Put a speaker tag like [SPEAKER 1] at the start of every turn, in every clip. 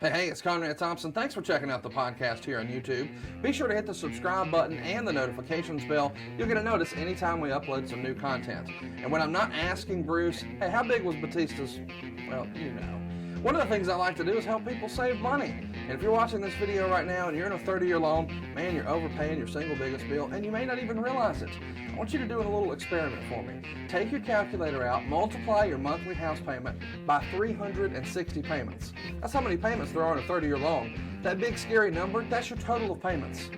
[SPEAKER 1] Hey, it's Conrad Thompson. Thanks for checking out the podcast here on YouTube. Be sure to hit the subscribe button and the notifications bell. You'll get a notice anytime we upload some new content. And when I'm not asking Bruce, hey, how big was Batista's? Well, you know. One of the things I like to do is help people save money. And if you're watching this video right now and you're in a 30-year loan, man, you're overpaying your single biggest bill and you may not even realize it. I want you to do a little experiment for me. Take your calculator out, multiply your monthly house payment by 360 payments. That's how many payments there are in a 30-year loan. That big scary number, that's your total of payments.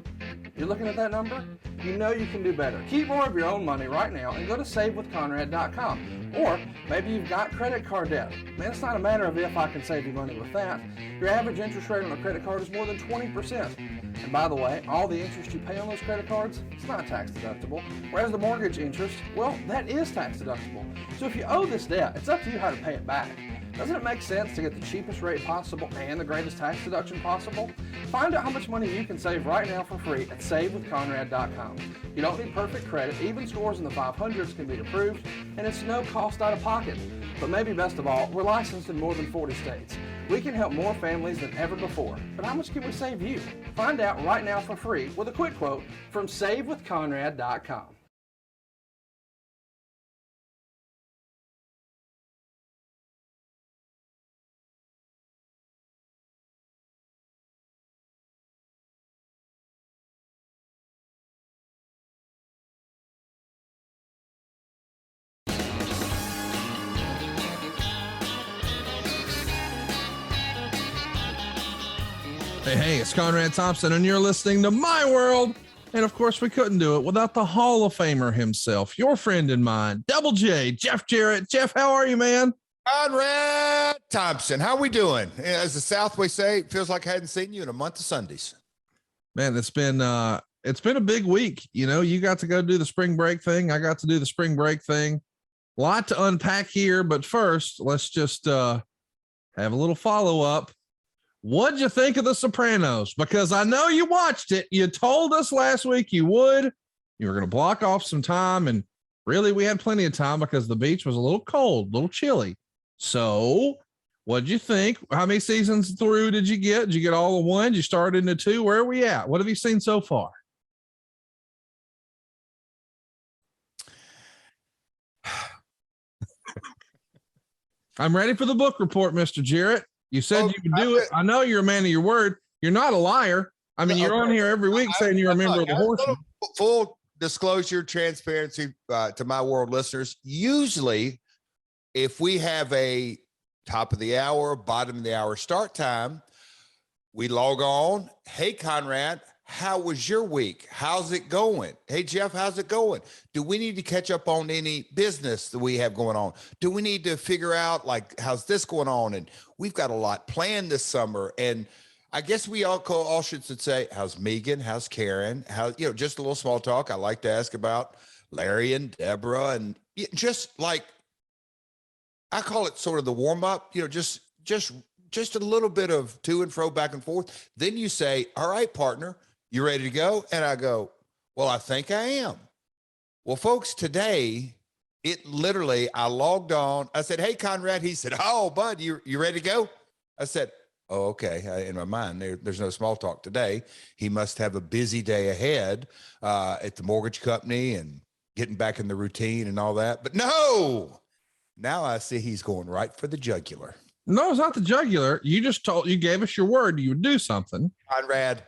[SPEAKER 1] You're looking at that number? You know you can do better. Keep more of your own money right now and go to savewithconrad.com. Or maybe you've got credit card debt. Man, it's not a matter of if I can save you money with that. Your average interest rate on a credit card is more than 20%. And by the way, all the interest you pay on those credit cards, it's not tax deductible. Whereas the mortgage interest, well, that is tax deductible. So if you owe this debt, it's up to you how to pay it back. Doesn't it make sense to get the cheapest rate possible and the greatest tax deduction possible? Find out how much money you can save right now for free at savewithconrad.com. You don't need perfect credit. Even scores in the 500s can be approved, and it's no cost out of pocket. But maybe best of all, we're licensed in more than 40 states. We can help more families than ever before. But how much can we save you? Find out right now for free with a quick quote from savewithconrad.com. Hey, it's Conrad Thompson, and you're listening to My World. And of course, we couldn't do it without the Hall of Famer himself, your friend and mine, Double J, Jeff Jarrett. Jeff, how are you, man?
[SPEAKER 2] Conrad Thompson, how we doing? As the South we say, it feels like I hadn't seen you in a month of Sundays.
[SPEAKER 1] Man, it's been a big week. You know, you got to go do the spring break thing. I got to do the spring break thing. A lot to unpack here, but first, let's just have a little follow up. What'd you think of The Sopranos? Because I know you watched it. You told us last week you would. You were going to block off some time, and really, we had plenty of time because the beach was a little cold, a little chilly. So, what'd you think? How many seasons through did you get? Did you get all of one? Did you start into two? Where are we at? What have you seen so far? I'm ready for the book report, Mr. Jarrett. You said you would do it. I know you're a man of your word. You're not a liar. I mean, you're on here every week saying you're a member of the Horsemen.
[SPEAKER 2] Full disclosure, transparency to my world listeners. Usually, if we have a top of the hour, bottom of the hour start time, we log on. Hey, Conrad, how was your week? How's it going? Hey, Jeff, how's it going? Do we need to catch up on any business that we have going on? Do we need to figure out, like, how's this going on? And we've got a lot planned this summer. And I guess we all should say, how's Megan? How's Karen? Just a little small talk. I like to ask about Larry and Deborah, and just like, I call it sort of the warm up, just a little bit of to and fro, back and forth. Then you say, all right, partner, you ready to go? And I go, well, I think I am. Well, folks, today, I logged on. I said, hey, Conrad. He said, oh, bud, you ready to go? I said, oh, okay. In my mind, there's no small talk today. He must have a busy day ahead at the mortgage company and getting back in the routine and all that. But no, now I see he's going right for the jugular.
[SPEAKER 1] No, it's not the jugular. You gave us your word you would do something.
[SPEAKER 2] Conrad,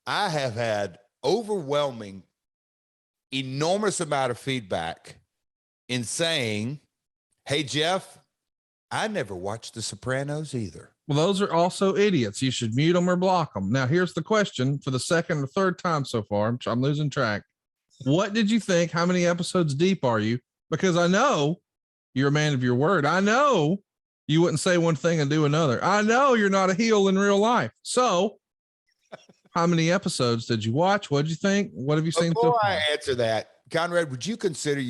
[SPEAKER 2] I have had overwhelming, enormous amount of feedback in saying, hey, Jeff, I never watched The Sopranos either.
[SPEAKER 1] Well, those are also idiots. You should mute them or block them. Now, here's the question for the second or third time so far. I'm losing track. What did you think? How many episodes deep are you? Because I know you're a man of your word. I know you wouldn't say one thing and do another. I know you're not a heel in real life. So how many episodes did you watch? What did you think? What have you seen?
[SPEAKER 2] Before I answer that, Conrad, would you consider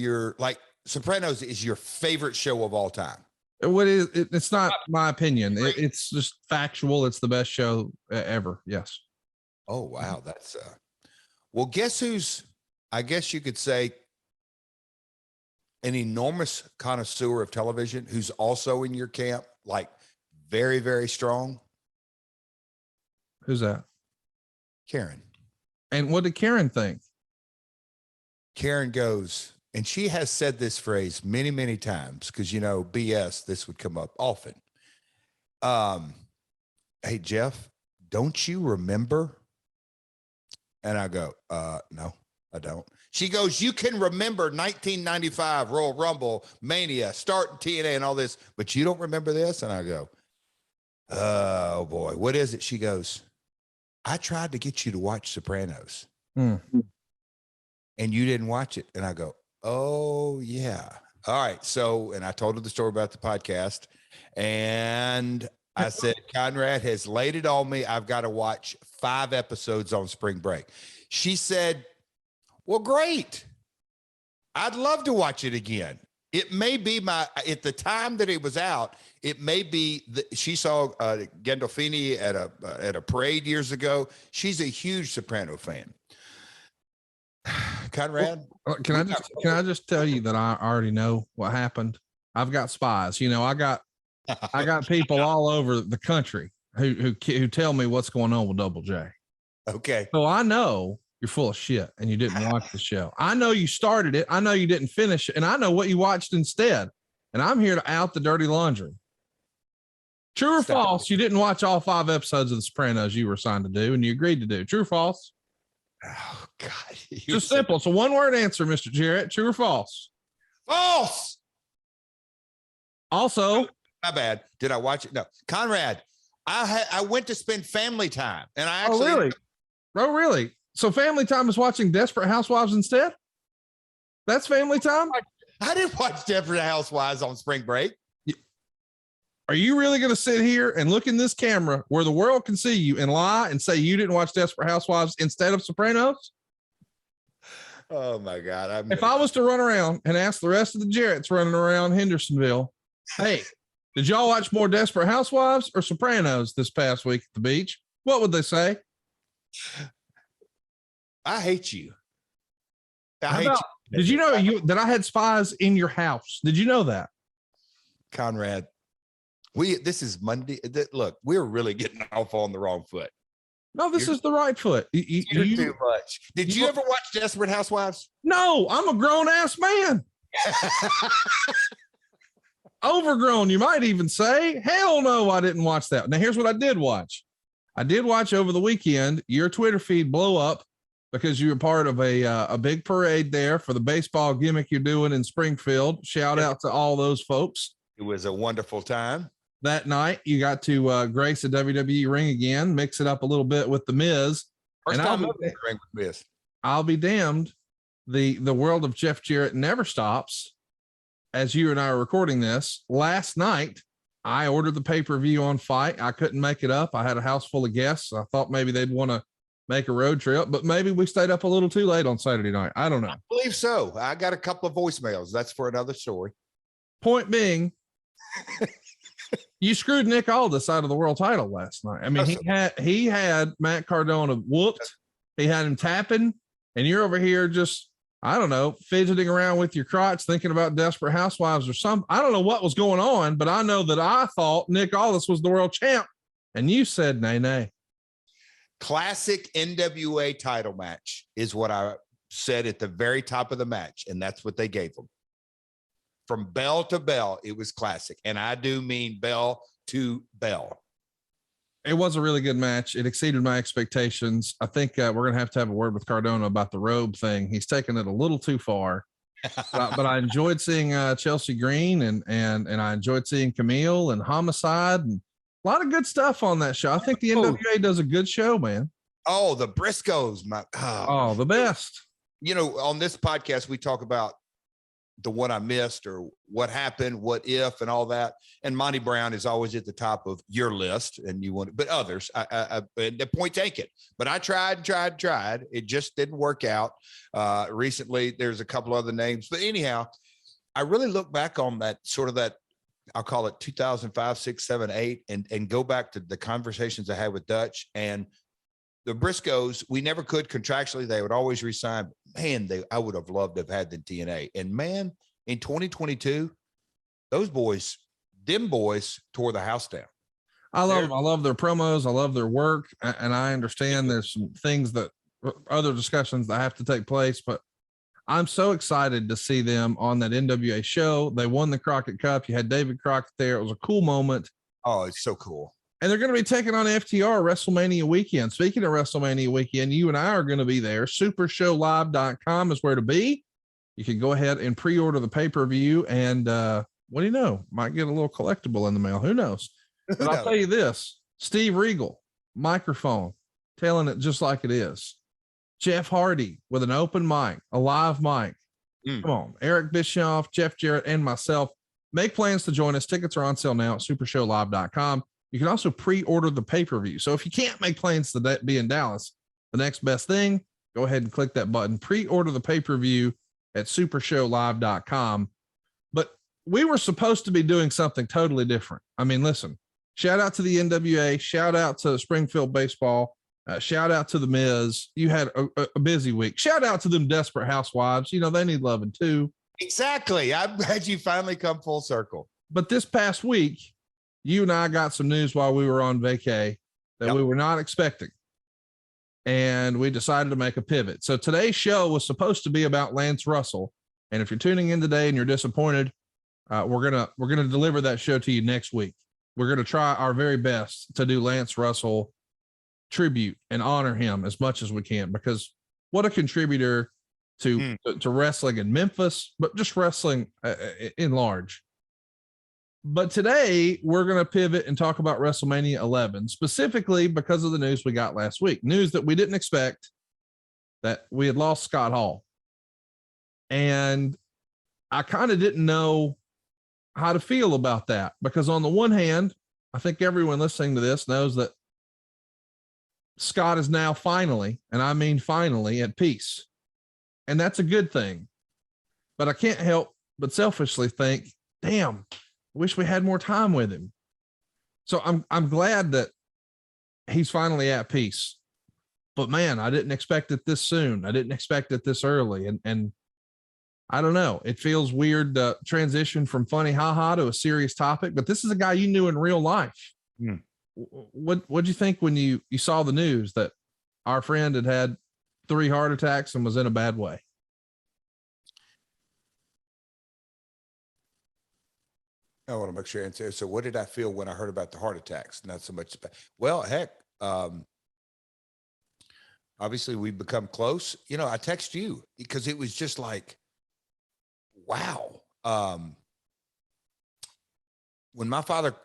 [SPEAKER 2] Sopranos is your favorite show of all time?
[SPEAKER 1] It's not my opinion. It's just factual. It's the best show ever. Yes.
[SPEAKER 2] Oh, wow. That's well, guess I guess you could say an enormous connoisseur of television who's also in your camp, like very, very strong.
[SPEAKER 1] Who's that?
[SPEAKER 2] Karen.
[SPEAKER 1] And what did Karen think?
[SPEAKER 2] Karen goes, and she has said this phrase many, many times because, you know, BS, this would come up often. Hey, Jeff, don't you remember? And I go, no, I don't. She goes, you can remember 1995 Royal Rumble, Mania, starting TNA and all this, but you don't remember this? And I go, oh boy, what is it? She goes, I tried to get you to watch Sopranos and you didn't watch it. And I go, oh yeah. All right. So, and I told her the story about the podcast, and I said, Conrad has laid it on me. I've got to watch 5 episodes on spring break. She said, well, great. I'd love to watch it again. It may be at the time that it was out, it may be she saw Gandolfini at a parade years ago. She's a huge Soprano fan. Conrad,
[SPEAKER 1] can I just tell you that I already know what happened? I've got spies. You know, I got people all over the country who tell me what's going on with Double J.
[SPEAKER 2] Okay.
[SPEAKER 1] So I know you're full of shit and you didn't watch the show. I know you started it. I know you didn't finish it. And I know what you watched instead. And I'm here to out the dirty laundry. True or false? You didn't watch all 5 episodes of The Sopranos you were assigned to do and you agreed to do. True or false?
[SPEAKER 2] Oh God.
[SPEAKER 1] Just simple. It's a 1-word answer, Mr. Jarrett. True or false?
[SPEAKER 2] False.
[SPEAKER 1] Also,
[SPEAKER 2] my bad. Did I watch it? No. Conrad, I went to spend family time and I actually.
[SPEAKER 1] Oh, really? So family time is watching Desperate Housewives instead? That's family time?
[SPEAKER 2] I didn't watch Desperate Housewives on spring break.
[SPEAKER 1] Are you really going to sit here and look in this camera where the world can see you and lie and say you didn't watch Desperate Housewives instead of Sopranos?
[SPEAKER 2] Oh my God.
[SPEAKER 1] If I was to run around and ask the rest of the Jarretts running around Hendersonville, hey, did y'all watch more Desperate Housewives or Sopranos this past week at the beach? What would they say?
[SPEAKER 2] I hate you. I hate you.
[SPEAKER 1] Did you know that I had spies in your house? Did you know that?
[SPEAKER 2] Conrad, this is Monday. Look, we're really getting off on the wrong foot.
[SPEAKER 1] No, this is the right foot.
[SPEAKER 2] You're too much. Did you ever watch Desperate Housewives?
[SPEAKER 1] No, I'm a grown ass man. Overgrown, you might even say. Hell no, I didn't watch that. Now, here's what I did watch. I did watch over the weekend your Twitter feed blow up because you were part of a big parade there for the baseball gimmick you're doing in Springfield. Shout out to all those folks.
[SPEAKER 2] It was a wonderful time.
[SPEAKER 1] That night, you got to grace a WWE ring again, mix it up a little bit with The Miz.
[SPEAKER 2] First
[SPEAKER 1] and
[SPEAKER 2] time ring with Miz.
[SPEAKER 1] I'll be damned. The world of Jeff Jarrett never stops. As you and I are recording this, last night, I ordered the pay-per-view on Fight. I couldn't make it up. I had a house full of guests. I thought maybe they'd want to make a road trip, but maybe we stayed up a little too late on Saturday night. I don't know. I
[SPEAKER 2] believe so. I got a couple of voicemails. That's for another story.
[SPEAKER 1] Point being, you screwed Nick Aldis out of the world title last night. I mean, he had Matt Cardona whooped. He had him tapping, and you're over here just, I don't know, fidgeting around with your crotch, thinking about Desperate Housewives or something. I don't know what was going on, but I know that I thought Nick Aldis was the world champ, and you said nay.
[SPEAKER 2] Classic NWA title match is what I said at the very top of the match, and that's what they gave him. From bell to bell, it was classic, and I do mean bell to bell.
[SPEAKER 1] It was a really good match. It exceeded my expectations. I think we're going to have a word with Cardona about the robe thing. He's taken it a little too far, but I enjoyed seeing Chelsea Green and I enjoyed seeing Camille and Homicide and a lot of good stuff on that show. I think the NWA does a good show, man.
[SPEAKER 2] Oh, the Briscoes.
[SPEAKER 1] The best.
[SPEAKER 2] You know, on this podcast, we talk about the one I missed or what happened, what if, and all that. And Monty Brown is always at the top of your list, and you want, but others, the point taken. But I tried. It just didn't work out. Recently, there's a couple other names, but anyhow, I really look back on that sort of that. I'll call it 2005, 6, 7, 8, and go back to the conversations I had with Dutch and the Briscoes. We never could contractually. They would always resign. Man, I would have loved to have had the TNA. And man, in 2022, them boys tore the house down.
[SPEAKER 1] I love them. I love their promos. I love their work. And I understand there's some things that other discussions that have to take place, but I'm so excited to see them on that NWA show. They won the Crockett Cup. You had David Crockett there. It was a cool moment.
[SPEAKER 2] Oh, it's so cool.
[SPEAKER 1] And they're going to be taking on FTR WrestleMania weekend. Speaking of WrestleMania weekend, you and I are going to be there. Supershowlive.com is where to be. You can go ahead and pre-order the pay-per-view. And what do you know? Might get a little collectible in the mail. Who knows? But I'll tell you this, Steve Regal, microphone, telling it just like it is. Jeff Hardy with an open mic, a live mic. Come on. Eric Bischoff, Jeff Jarrett, and myself. Make plans to join us. Tickets are on sale now at supershowlive.com. You can also pre-order the pay-per-view. So if you can't make plans to be in Dallas, the next best thing, go ahead and click that button. Pre-order the pay-per-view at supershowlive.com. But we were supposed to be doing something totally different. I mean, listen, shout out to the NWA, shout out to Springfield Baseball, shout out to the Miz. You had a busy week. Shout out to them Desperate Housewives. You know, they need loving too.
[SPEAKER 2] Exactly. I'm glad you finally come full circle.
[SPEAKER 1] But this past week, you and I got some news while we were on vacay that we were not expecting. And we decided to make a pivot. So today's show was supposed to be about Lance Russell. And if you're tuning in today and you're disappointed, we're gonna deliver that show to you next week. We're gonna try our very best to do Lance Russell tribute and honor him as much as we can, because what a contributor to wrestling in Memphis, but just wrestling in large. But today we're going to pivot and talk about WrestleMania 11, specifically because of the news we got last week. News that we didn't expect, that we had lost Scott Hall. And I kind of didn't know how to feel about that, because on the one hand, I think everyone listening to this knows that Scott is now finally, and I mean finally, at peace. And that's a good thing. But I can't help but selfishly think, damn, I wish we had more time with him. So I'm glad that he's finally at peace. But man, I didn't expect it this soon. I didn't expect it this early. And I don't know. It feels weird to transition from funny haha to a serious topic, but this is a guy you knew in real life. What'd you think when you saw the news that our friend had 3 heart attacks and was in a bad way?
[SPEAKER 2] I want to make sure I answer. So what did I feel when I heard about the heart attacks? Not so much about, well, heck, obviously we've become close. You know, I text you because it was just like, wow. When my father,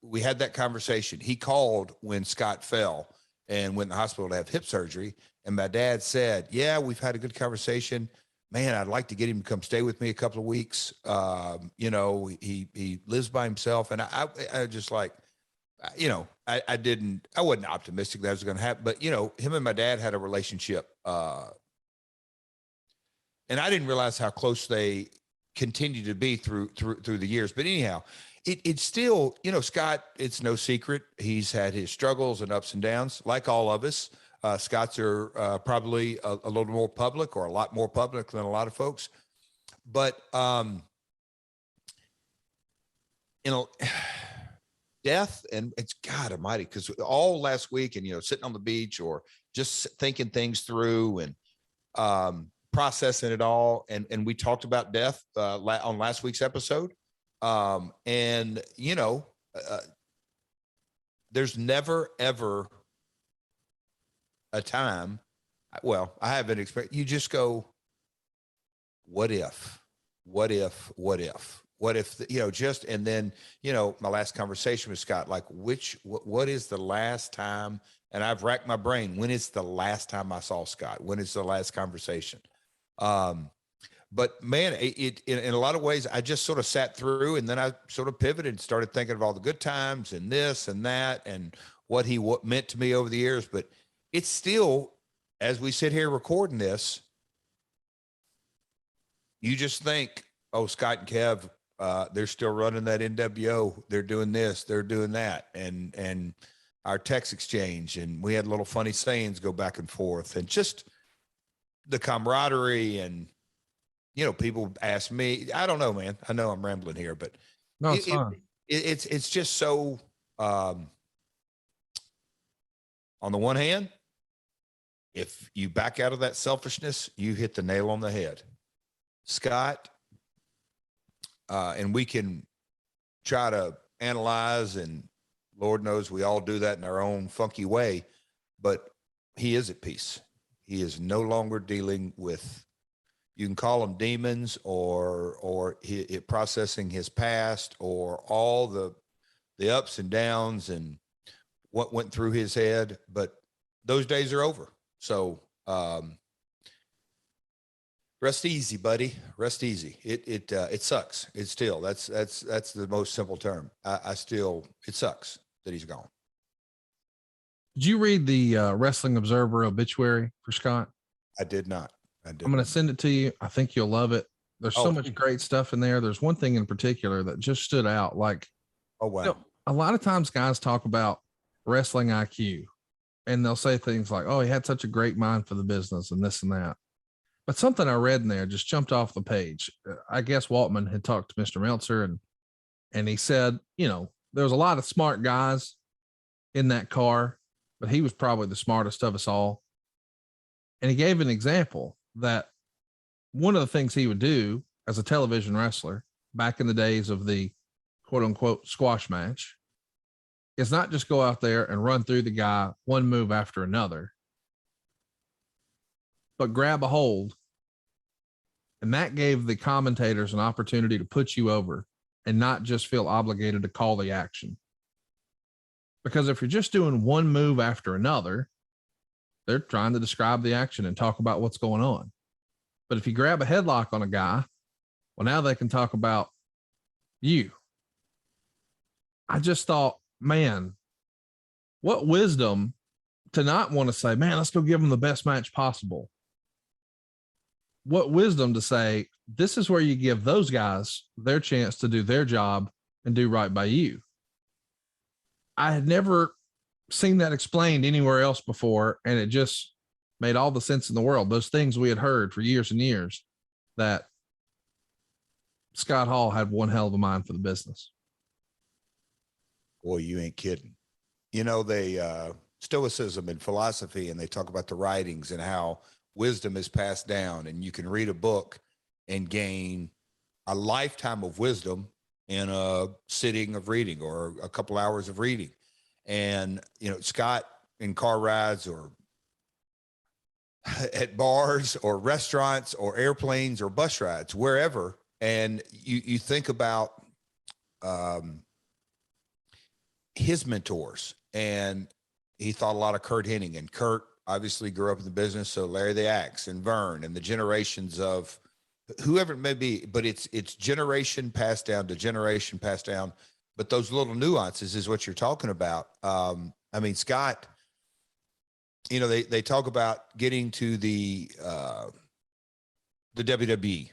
[SPEAKER 2] we had that conversation, he called when Scott fell and went to the hospital to have hip surgery. And my dad said, yeah, we've had a good conversation. Man, I'd like to get him to come stay with me a couple of weeks. You know, he lives by himself. And I just like, you know, I wasn't optimistic that was going to happen, but you know, him and my dad had a relationship. And I didn't realize how close they continued to be through the years. But anyhow, it's still, you know, Scott, it's no secret. He's had his struggles and ups and downs like all of us. Scott's are probably a little more public, or a lot more public than a lot of folks. But, you know, death, and it's God Almighty, because all last week and, you know, sitting on the beach or just thinking things through and processing it all. And we talked about death on last week's episode. And, you know, there's never, ever a time, well, I haven't experienced, you just go, what if, you know, just, and then, you know, my last conversation with Scott, like what is the last time, and I've racked my brain, when is the last time I saw Scott? When is the last conversation? But man, it in a lot of ways, I just sort of sat through, and then I sort of pivoted and started thinking of all the good times and this and that and what he meant to me over the years. But it's still, as we sit here recording this, you just think, oh, Scott and Kev, they're still running that NWO. They're doing this, they're doing that. And our text exchange, and we had little funny sayings go back and forth, and just the camaraderie. And, you know, people ask me, I don't know, man, I know I'm rambling here, but
[SPEAKER 1] no, it's fine.
[SPEAKER 2] It's just so, On the one hand, if you back out of that selfishness, you hit the nail on the head. Scott, and we can try to analyze, and Lord knows we all do that in our own funky way, but he is at peace. He is no longer dealing with, you can call them demons or processing his past or all the ups and downs and what went through his head, but those days are over. So, rest easy, buddy. Rest easy. It sucks. It's still, that's the most simple term. It sucks that he's gone.
[SPEAKER 1] Did you read the Wrestling Observer obituary for Scott?
[SPEAKER 2] I did not. I'm
[SPEAKER 1] going to send it to you. I think you'll love it. There's so much great stuff in there. There's one thing in particular that just stood out. Like,
[SPEAKER 2] oh, wow.
[SPEAKER 1] You know, a lot of times guys talk about wrestling IQ and they'll say things like, oh, he had such a great mind for the business and this and that. But something I read in there just jumped off the page. I guess Waltman had talked to Mr. Meltzer and he said, you know, there was a lot of smart guys in that car, but he was probably the smartest of us all. And he gave an example that one of the things he would do as a television wrestler back in the days of the quote unquote squash match is not just go out there and run through the guy one move after another, but grab a hold. And that gave the commentators an opportunity to put you over and not just feel obligated to call the action. Because if you're just doing one move after another, they're trying to describe the action and talk about what's going on. But if you grab a headlock on a guy, well, now they can talk about you. I just thought, man, what wisdom to not want to say, man, let's go give them the best match possible. What wisdom to say, this is where you give those guys their chance to do their job and do right by you. I had never seen that explained anywhere else before, and it just made all the sense in the world. Those things we had heard for years and years, that Scott Hall had one hell of a mind for the business.
[SPEAKER 2] Boy, you ain't kidding. You know, they stoicism and philosophy, and they talk about the writings and how wisdom is passed down, and you can read a book and gain a lifetime of wisdom in a sitting of reading or a couple hours of reading. And, you know, Scott in car rides or at bars or restaurants or airplanes or bus rides, wherever. And you think about his mentors, and he thought a lot of Kurt Hennig, and Kurt obviously grew up in the business. So Larry the Axe and Vern and the generations of whoever it may be, but it's generation passed down to generation passed down. But those little nuances is what you're talking about. I mean, Scott, you know, they talk about getting to the WWE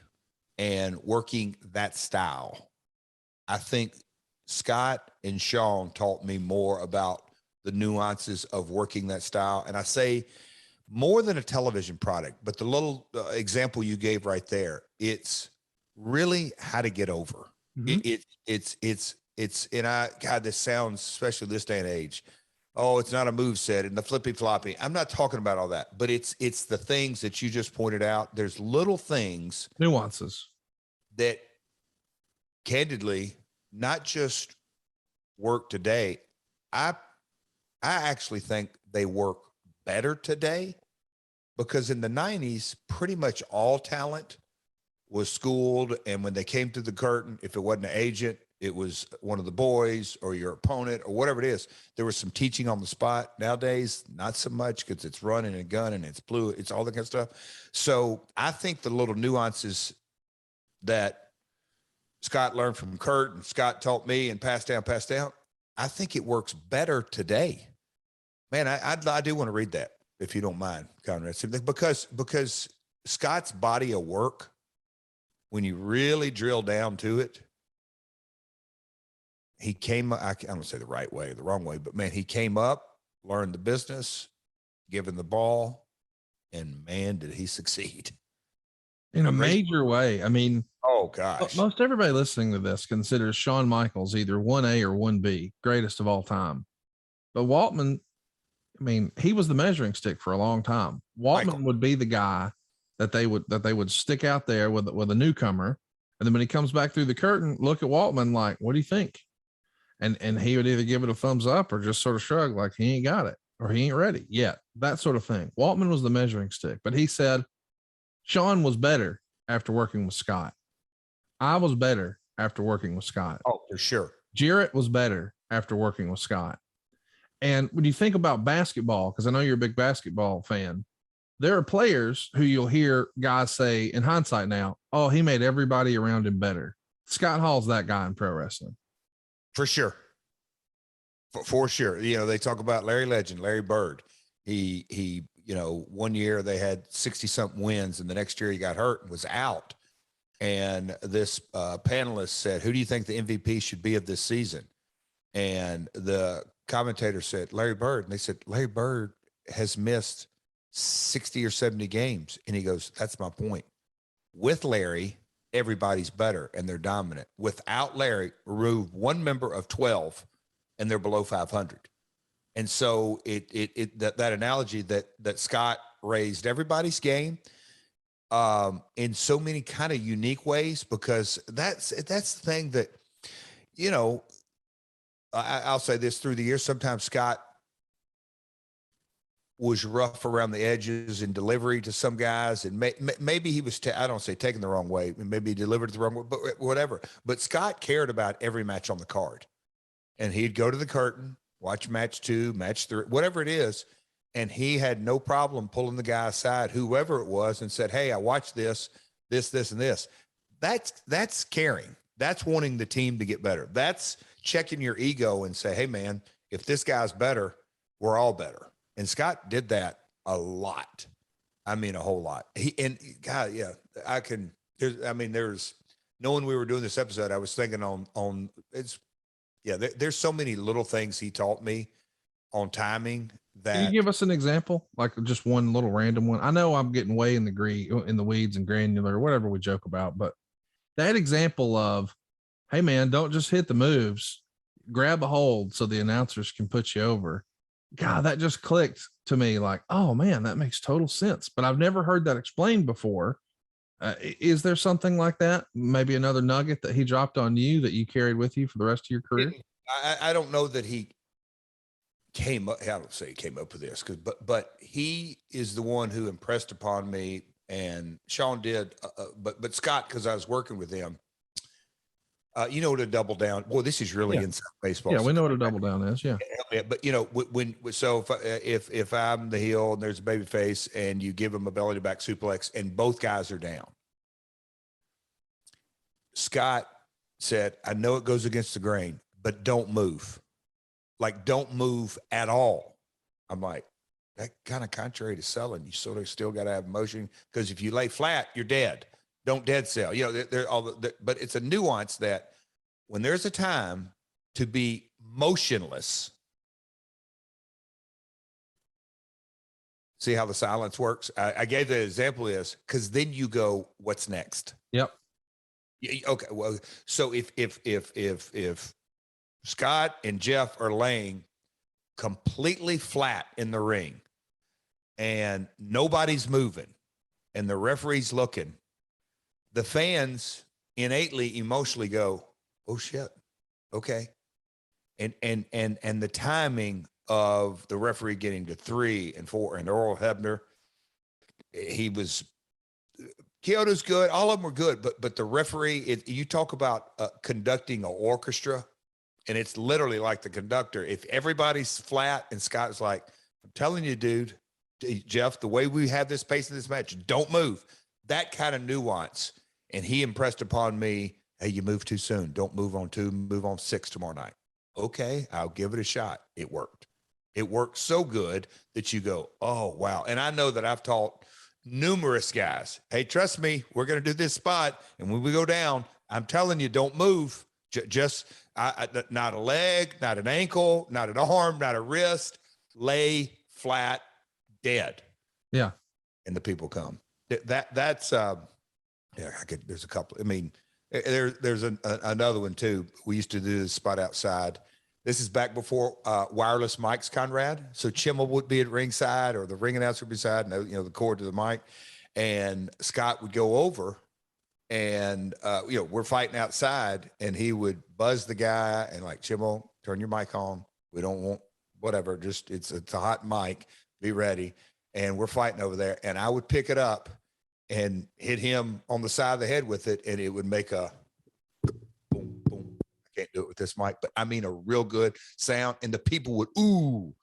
[SPEAKER 2] and working that style. I think Scott and Sean taught me more about the nuances of working that style. And I say more than a television product, but the little example you gave right there, it's really how to get over. Mm-hmm. It's, and God, this sounds, especially this day and age, oh, it's not a move set and the flippy floppy. I'm not talking about all that, but it's the things that you just pointed out. There's little things,
[SPEAKER 1] nuances
[SPEAKER 2] that candidly, not just work today. I actually think they work better today, because in the 90s, pretty much all talent was schooled. And when they came through the curtain, if it wasn't an agent, it was one of the boys or your opponent or whatever it is. There was some teaching on the spot. Nowadays, not so much, because it's running and gun and it's blue. It's all that kind of stuff. So I think the little nuances that Scott learned from Kurt and Scott taught me and passed down, I think it works better today. Man, I do want to read that, if you don't mind, Conrad, because Scott's body of work, when you really drill down to it, he came, I don't say the right way or the wrong way, but man, he came up, learned the business, given the ball, and man, did he succeed.
[SPEAKER 1] in a major way. I mean,
[SPEAKER 2] oh gosh,
[SPEAKER 1] most everybody listening to this considers Shawn Michaels either 1A or 1B, greatest of all time. But Waltman, I mean, he was the measuring stick for a long time. Waltman would be the guy that they would stick out there with a newcomer, and then when he comes back through the curtain, look at Waltman like, what do you think? And he would either give it a thumbs up or just sort of shrug like he ain't got it or he ain't ready yet, that sort of thing. Waltman was the measuring stick, but he said Shawn was better after working with Scott. I was better after working with Scott.
[SPEAKER 2] Oh, for sure.
[SPEAKER 1] Jarrett was better after working with Scott. And when you think about basketball, because I know you're a big basketball fan, there are players who you'll hear guys say in hindsight now, oh, he made everybody around him better. Scott Hall's that guy in pro wrestling.
[SPEAKER 2] For sure. For sure. You know, they talk about Larry Legend, Larry Bird. He, you know, one year they had 60 something wins and the next year he got hurt and was out. And this panelist said, who do you think the MVP should be of this season? And the commentator said, Larry Bird. And they said, Larry Bird has missed 60 or 70 games. And he goes, that's my point. With Larry, everybody's better and they're dominant. Without Larry, remove one member of 12 and they're below 500. And so that analogy that Scott raised everybody's game in so many kind of unique ways, because that's the thing that, you know, I'll say this, through the years, sometimes Scott was rough around the edges in delivery to some guys. And maybe he was, I don't say taking the wrong way. Maybe he delivered it the wrong way, but whatever. But Scott cared about every match on the card. And he'd go to the curtain, watch match 2, match 3, whatever it is. And he had no problem pulling the guy aside, whoever it was, and said, hey, I watched this, and this. That's caring. That's wanting the team to get better. That's checking your ego and say, hey man, if this guy's better, we're all better. And Scott did that a lot. I mean, a whole lot. God, yeah, there's knowing we were doing this episode, I was thinking on it's, yeah, there's so many little things he taught me on timing that.
[SPEAKER 1] Can you give us an example? Like just one little random one. I know I'm getting way in the weeds and granular, whatever we joke about, but that example of, hey man, don't just hit the moves, grab a hold so the announcers can put you over. God, that just clicked to me like, oh man, that makes total sense. But I've never heard that explained before. Is there something like that? Maybe another nugget that he dropped on you that you carried with you for the rest of your career?
[SPEAKER 2] I don't know that he came up. I don't say he came up with this, but he is the one who impressed upon me, and Shawn did. But Scott, because I was working with him, you know what a double down. Boy, this is really inside baseball.
[SPEAKER 1] Yeah, we know what a double down is. Yeah.
[SPEAKER 2] But you know, if I'm the heel and there's a baby face and you give him a belly to back suplex and both guys are down, Scott said, I know it goes against the grain, but don't move. Like, don't move at all. I'm like, that kind of contrary to selling. You sort of still got to have motion, because if you lay flat, you're dead. Don't dead sell. You know, but it's a nuance that when there's a time to be motionless, see how the silence works? I gave the example is because then you go, what's next?
[SPEAKER 1] Yep.
[SPEAKER 2] Okay. Well, so if Scott and Jeff are laying completely flat in the ring and nobody's moving and the referee's looking, the fans innately emotionally go, oh shit. Okay. And the timing of the referee getting to 3 and 4 and Earl Hebner, Kyoto's good. All of them were good, but the referee, you talk about conducting an orchestra, and it's literally like the conductor. If everybody's flat and Scott's like, I'm telling you, dude, Jeff, the way we have this pace in this match, don't move. That kind of nuance. And he impressed upon me, hey, you moved too soon. Don't move on 2, move on 6 tomorrow night. Okay, I'll give it a shot. It worked. It worked so good that you go, oh, wow. And I know that I've taught numerous guys, hey, trust me, we're going to do this spot. And when we go down, I'm telling you, don't move. Just not a leg, not an ankle, not an arm, not a wrist. Lay flat, dead.
[SPEAKER 1] Yeah.
[SPEAKER 2] And the people come. That's Yeah, there's a couple. I mean, there's another one too. We used to do this spot outside. This is back before wireless mics, Conrad. So Chimmel would be at ringside, or the ring announcer would be beside, and the cord to the mic, and Scott would go over, and we're fighting outside, and he would buzz the guy and like, Chimmel, turn your mic on. We don't want whatever. Just it's a hot mic. Be ready. And we're fighting over there, and I would pick it up and hit him on the side of the head with it, and it would make a boom, boom. I can't do it with this mic, but I mean a real good sound, and the people would ooh.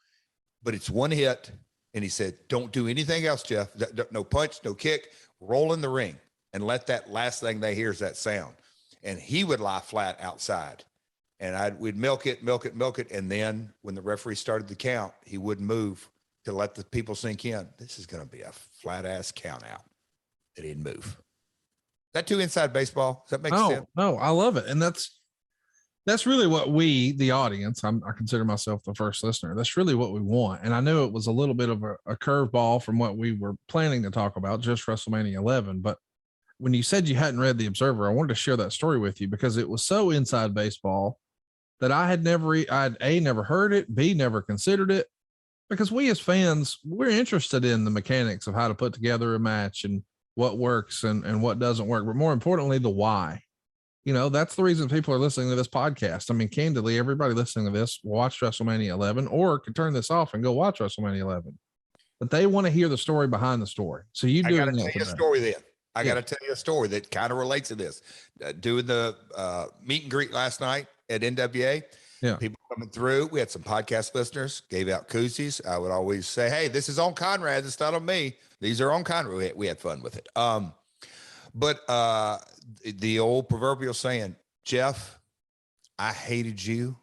[SPEAKER 2] But it's one hit, and he said, "Don't do anything else, Jeff. No punch, no kick. Roll in the ring, and let that last thing they hear is that sound." And he would lie flat outside, and we'd milk it, and then when the referee started the count, he wouldn't move to let the people sink in. This is going to be a flat ass count out. It didn't move. Is that too inside baseball? Does that make sense?
[SPEAKER 1] No, I love it. And that's really what we, the audience, I consider myself the first listener. That's really what we want. And I knew it was a little bit of a curveball from what we were planning to talk about, just WrestleMania 11. But when you said you hadn't read The Observer, I wanted to share that story with you because it was so inside baseball that I'd A, never heard it, B, never considered it. Because we as fans, we're interested in the mechanics of how to put together a match and what works and what doesn't work, but more importantly, the why. That's the reason people are listening to this podcast. I mean, candidly, everybody listening to this watched WrestleMania 11 or could turn this off and go watch WrestleMania 11. But they want to hear the story behind the story. So you do.
[SPEAKER 2] I got to tell you a story then. I got to tell you a story that kind of relates to this. Doing the meet and greet last night at NWA.
[SPEAKER 1] Yeah.
[SPEAKER 2] People coming through. We had some podcast listeners, gave out koozies. I would always say, "Hey, this is on Conrad. It's not on me. These are on Conrad." We had fun with it. But the old proverbial saying, "Jeff, I hated you."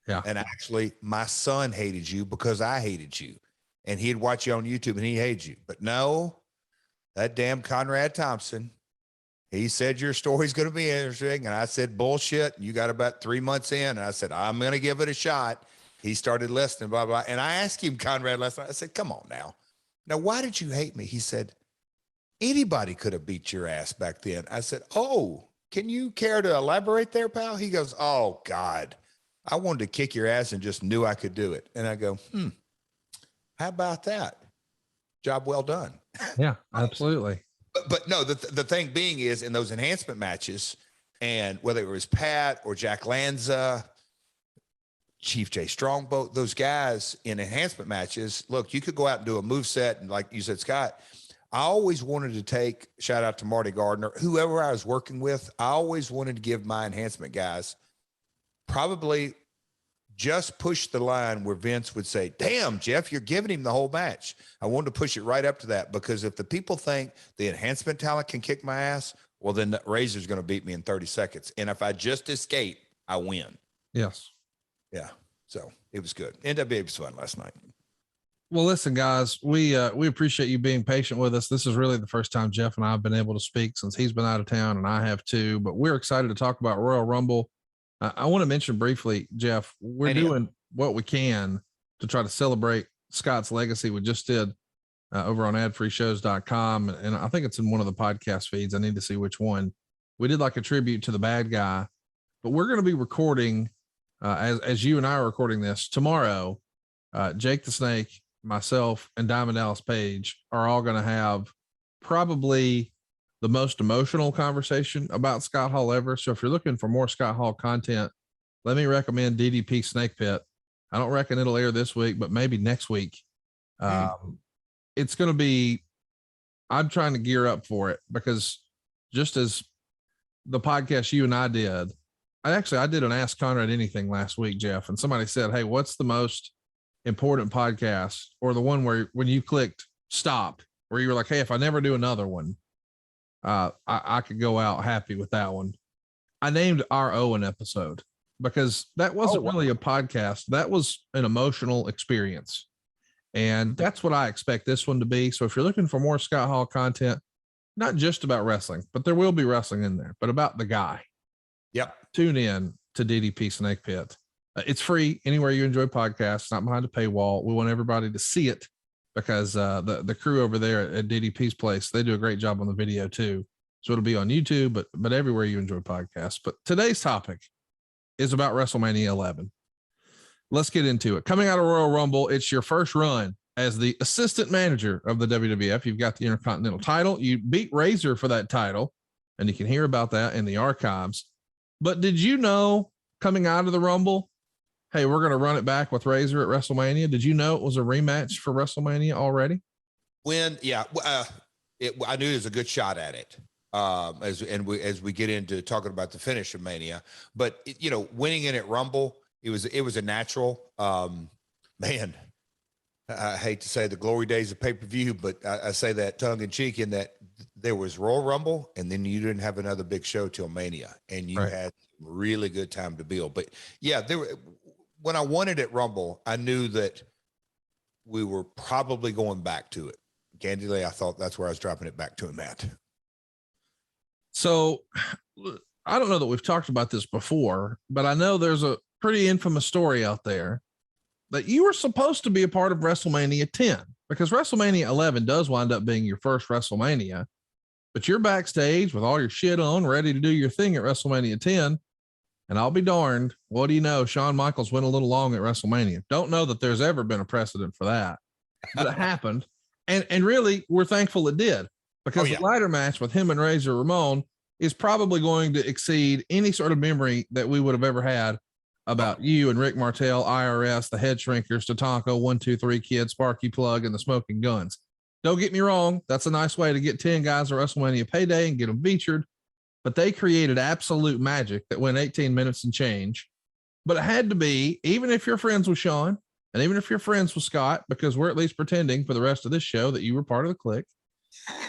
[SPEAKER 1] Yeah.
[SPEAKER 2] And actually, my son hated you because I hated you. And he'd watch you on YouTube and he hated you. But no, that damn Conrad Thompson, he said your story's going to be interesting. And I said, bullshit. And you got about 3 months in. And I said, I'm going to give it a shot. He started listening, blah, blah. And I asked him, Conrad, last night, I said, come on now. Now, why did you hate me? He said, anybody could have beat your ass back then. I said, oh, can you care to elaborate there, pal? He goes, oh, God, I wanted to kick your ass and just knew I could do it. And I go, how about that? Job well done.
[SPEAKER 1] Yeah, absolutely.
[SPEAKER 2] But no, the thing being is in those enhancement matches, and whether it was Pat or Jack Lanza, Chief J Strongbow, those guys in enhancement matches, look, you could go out and do a move set. And like you said, Scott, I always wanted to take, shout out to Marty Gardner, whoever I was working with, I always wanted to give my enhancement guys probably just push the line where Vince would say, damn, Jeff, you're giving him the whole match. I wanted to push it right up to that, because if the people think the enhancement talent can kick my ass, well, then the Razor's going to beat me in 30 seconds. And if I just escape, I win.
[SPEAKER 1] Yes.
[SPEAKER 2] Yeah. So it was good. NWA was fun last night.
[SPEAKER 1] Well, listen, guys, we appreciate you being patient with us. This is really the first time Jeff and I have been able to speak since he's been out of town, and I have too, but we're excited to talk about Royal Rumble. I want to mention briefly, Jeff, we're doing what we can to try to celebrate Scott's legacy. We just did over on adfreeshows.com. And I think it's in one of the podcast feeds. I need to see which one. We did like a tribute to the bad guy, but we're going to be recording as you and I are recording this tomorrow. Jake the Snake, myself, and Diamond Dallas Page are all going to have probably the most emotional conversation about Scott Hall ever. So if you're looking for more Scott Hall content, let me recommend DDP Snake Pit. I don't reckon it'll air this week, but maybe next week. It's going to be, I'm trying to gear up for it, because just as the podcast you and I did, I did an Ask Conrad Anything last week, Jeff, and somebody said, hey, what's the most important podcast, or the one where when you clicked stop, where you were like, hey, if I never do another one, I could go out happy with that one. I named our Owen episode because that wasn't really a podcast. That was an emotional experience. And that's what I expect this one to be. So if you're looking for more Scott Hall content, not just about wrestling, but there will be wrestling in there, but about the guy.
[SPEAKER 2] Yep.
[SPEAKER 1] Tune in to DDP Snake Pit. It's free anywhere you enjoy podcasts, not behind a paywall. We want everybody to see it, because the crew over there at DDP's place, they do a great job on the video too. So it'll be on YouTube, but everywhere you enjoy podcasts. But today's topic is about WrestleMania 11. Let's get into it. Coming out of Royal Rumble, it's your first run as the assistant manager of the WWF. You've got the Intercontinental title. You beat Razor for that title, and you can hear about that in the archives. But did you know coming out of the Rumble, hey, we're going to run it back with Razor at WrestleMania? Did you know it was a rematch for WrestleMania already?
[SPEAKER 2] I knew it was a good shot at it. As we get into talking about the finish of Mania, but winning it at Rumble, it was a natural. Man, I hate to say the glory days of pay-per-view, but I say that tongue in cheek in that there was Royal Rumble, and then you didn't have another big show till Mania, and you had really good time to build. But yeah, when I won it at Rumble, I knew that we were probably going back to it. Candidly, I thought that's where I was dropping it back to him at.
[SPEAKER 1] So I don't know that we've talked about this before, but I know there's a pretty infamous story out there that you were supposed to be a part of WrestleMania 10, because WrestleMania 11 does wind up being your first WrestleMania, but you're backstage with all your shit on, ready to do your thing at WrestleMania 10. And I'll be darned, what do you know? Shawn Michaels went a little long at WrestleMania. Don't know that there's ever been a precedent for that, but it happened. And really, we're thankful it did, because the ladder match with him and Razor Ramon is probably going to exceed any sort of memory that we would have ever had about you and Rick Martel, IRS, the Head Shrinkers, Tatanka, 1, 2, 3 Kid, Sparky Plug, and the Smoking Guns. Don't get me wrong. That's a nice way to get 10 guys at WrestleMania payday and get them featured, but they created absolute magic that went 18 minutes and change. But it had to be, even if you're friends with Shawn, and even if you're friends with Scott, because we're at least pretending for the rest of this show that you were part of the clique.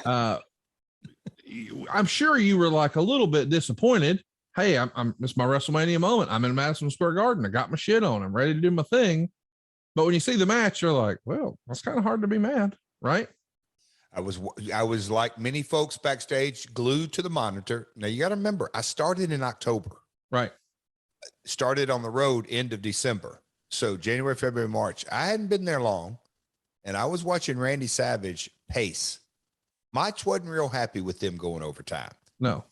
[SPEAKER 1] I'm sure you were like a little bit disappointed. Hey, it's my WrestleMania moment. I'm in Madison Square Garden. I got my shit on. I'm ready to do my thing. But when you see the match, you're like, well, that's kind of hard to be mad, right?
[SPEAKER 2] I was like many folks backstage, glued to the monitor. Now you got to remember, I started in October.
[SPEAKER 1] Right.
[SPEAKER 2] Started on the road end of December. So January, February, March. I hadn't been there long, and I was watching Randy Savage pace. Mike wasn't real happy with them going overtime.
[SPEAKER 1] No.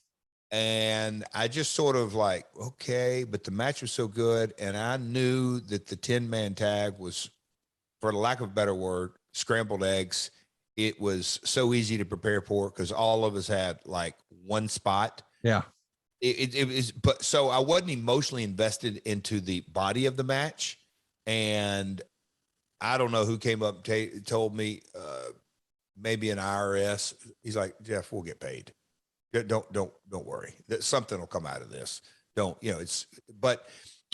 [SPEAKER 2] And I just sort of like, okay, but the match was so good. And I knew that the 10-man tag was, for lack of a better word, scrambled eggs. It was so easy to prepare for because all of us had like one spot.
[SPEAKER 1] Yeah.
[SPEAKER 2] It was, but so I wasn't emotionally invested into the body of the match. And I don't know who came up and told me, maybe an IRS. He's like, Jeff, we'll get paid. Don't worry. Something will come out of this. But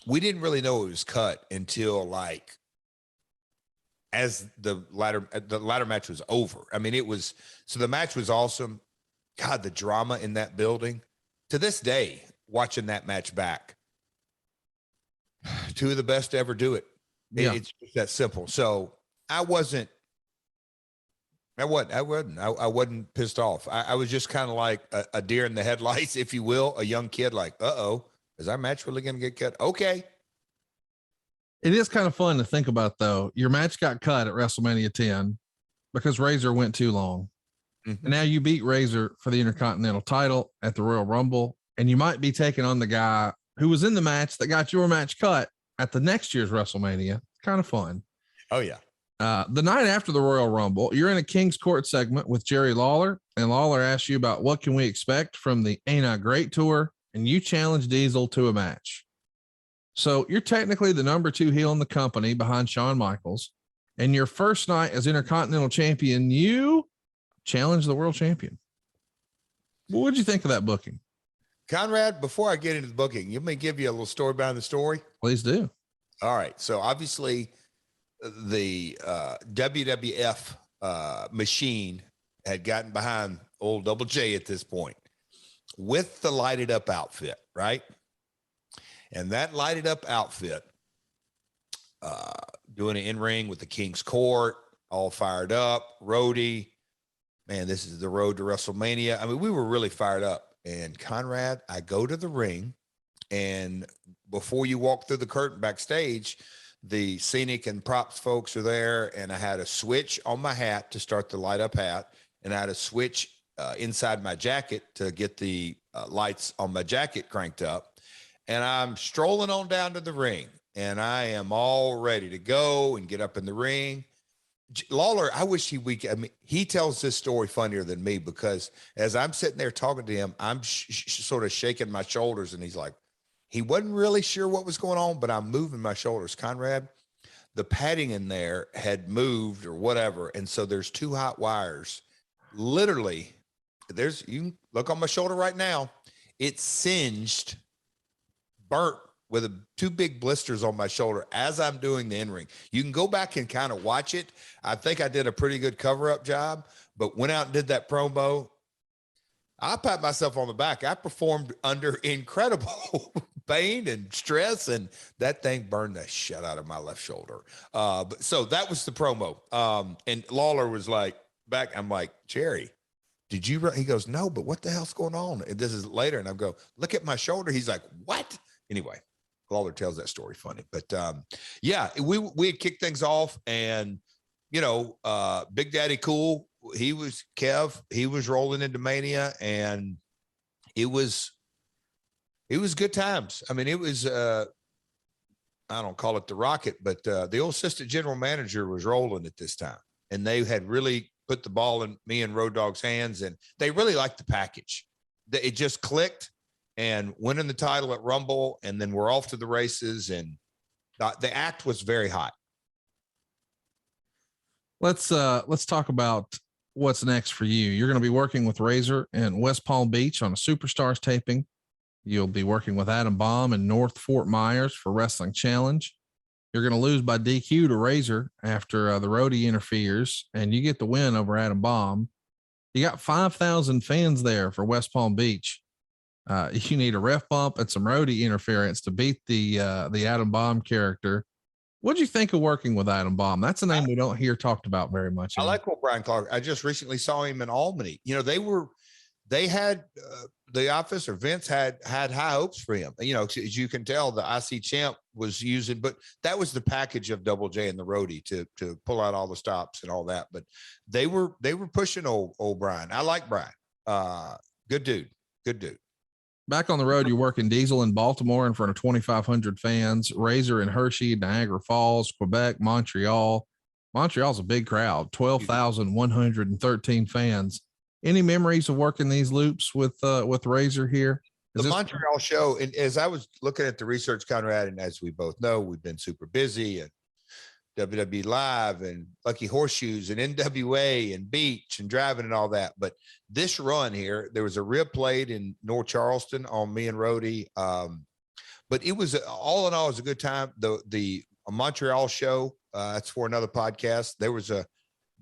[SPEAKER 2] we didn't really know it was cut until like, as the ladder match was over. I mean, the match was awesome. God, the drama in that building to this day, watching that match back, two of the best to ever do it.
[SPEAKER 1] Yeah.
[SPEAKER 2] It's just that simple. So I wasn't pissed off. I was just kind of like a deer in the headlights, if you will, a young kid like, is our match really going to get cut? Okay.
[SPEAKER 1] It is kind of fun to think about, though. Your match got cut at WrestleMania 10 because Razor went too long. Mm-hmm. And now you beat Razor for the Intercontinental title at the Royal Rumble, and you might be taking on the guy who was in the match that got your match cut at the next year's WrestleMania. Kind of fun.
[SPEAKER 2] Oh, yeah.
[SPEAKER 1] The night after the Royal Rumble, you're in a King's Court segment with Jerry Lawler, and Lawler asks you about what can we expect from the Ain't I Great tour, and you challenge Diesel to a match. So you're technically the number 2 heel in the company behind Shawn Michaels, and your first night as Intercontinental Champion, you challenge the world champion. What did you think of that booking?
[SPEAKER 2] Conrad, before I get into the booking, you may give you a little story behind the story.
[SPEAKER 1] Please do.
[SPEAKER 2] All right. So obviously the WWF machine had gotten behind old Double J at this point with the lighted up outfit, right? And that lighted up outfit, doing an in-ring with the King's Court, all fired up, roadie. Man, this is the road to WrestleMania. I mean, we were really fired up. And Conrad, I go to the ring, and before you walk through the curtain backstage, the scenic and props folks are there, and I had a switch on my hat to start the light up hat, and I had a switch inside my jacket to get the lights on my jacket cranked up. And I'm strolling on down to the ring, and I am all ready to go and get up in the ring. Lawler, I wish he tells this story funnier than me, because as I'm sitting there talking to him, I'm sort of shaking my shoulders, and he's like, he wasn't really sure what was going on, but I'm moving my shoulders. Conrad, the padding in there had moved or whatever. And so there's 2 hot wires. Literally, you can look on my shoulder right now. It's singed, burnt, with 2 big blisters on my shoulder as I'm doing the in-ring. You can go back and kind of watch it. I think I did a pretty good cover-up job, but went out and did that promo. I pat myself on the back. I performed under incredible pain and stress, and that thing burned the shit out of my left shoulder. But so that was the promo. And Lawler was like, back, I'm like, Jerry, did you, he goes, no, but what the hell's going on? And this is later. And I go, look at my shoulder. He's like, what? Anyway, Lawler tells that story funny, but yeah, we had kicked things off, and Big Daddy Cool, he was rolling into Mania, and it was good times. I mean, it was I don't call it the Rocket, but the old assistant general manager was rolling at this time, and they had really put the ball in me and Road Dogg's hands, and they really liked the package. It just clicked, and winning the title at Rumble, and then we're off to the races, and the act was very hot.
[SPEAKER 1] Let's talk about what's next for you. You're going to be working with Razor in West Palm Beach on a Superstars taping. You'll be working with Adam Bomb in North Fort Myers for Wrestling Challenge. You're going to lose by DQ to Razor after the roadie interferes, and you get the win over Adam Bomb. You got 5,000 fans there for West Palm Beach. You need a ref bump and some roadie interference to beat the Adam Bomb character. What'd you think of working with Adam Bomb? That's a name we don't hear talked about very much.
[SPEAKER 2] I like Brian Clark. I just recently saw him in Albany. They had the office, or Vince had high hopes for him. As you can tell, the IC champ was using, but that was the package of Double J and the roadie to pull out all the stops and all that. But they were pushing old Brian. I like Brian. Good dude. Back
[SPEAKER 1] on the road, you're working Diesel in Baltimore in front of 2,500 fans, Razor in Hershey, Niagara Falls, Quebec, Montreal. Montreal's a big crowd, 12,113 fans. Any memories of working these loops with Razor here?
[SPEAKER 2] The Montreal show, and as I was looking at the research, Conrad, and as we both know, we've been super busy, and WWE Live and Lucky Horseshoes and NWA and Beach and driving and all that. But this run here, there was a rib played in North Charleston on me and Rhodey. But it was all in all, it was a good time. The Montreal show, that's for another podcast. There was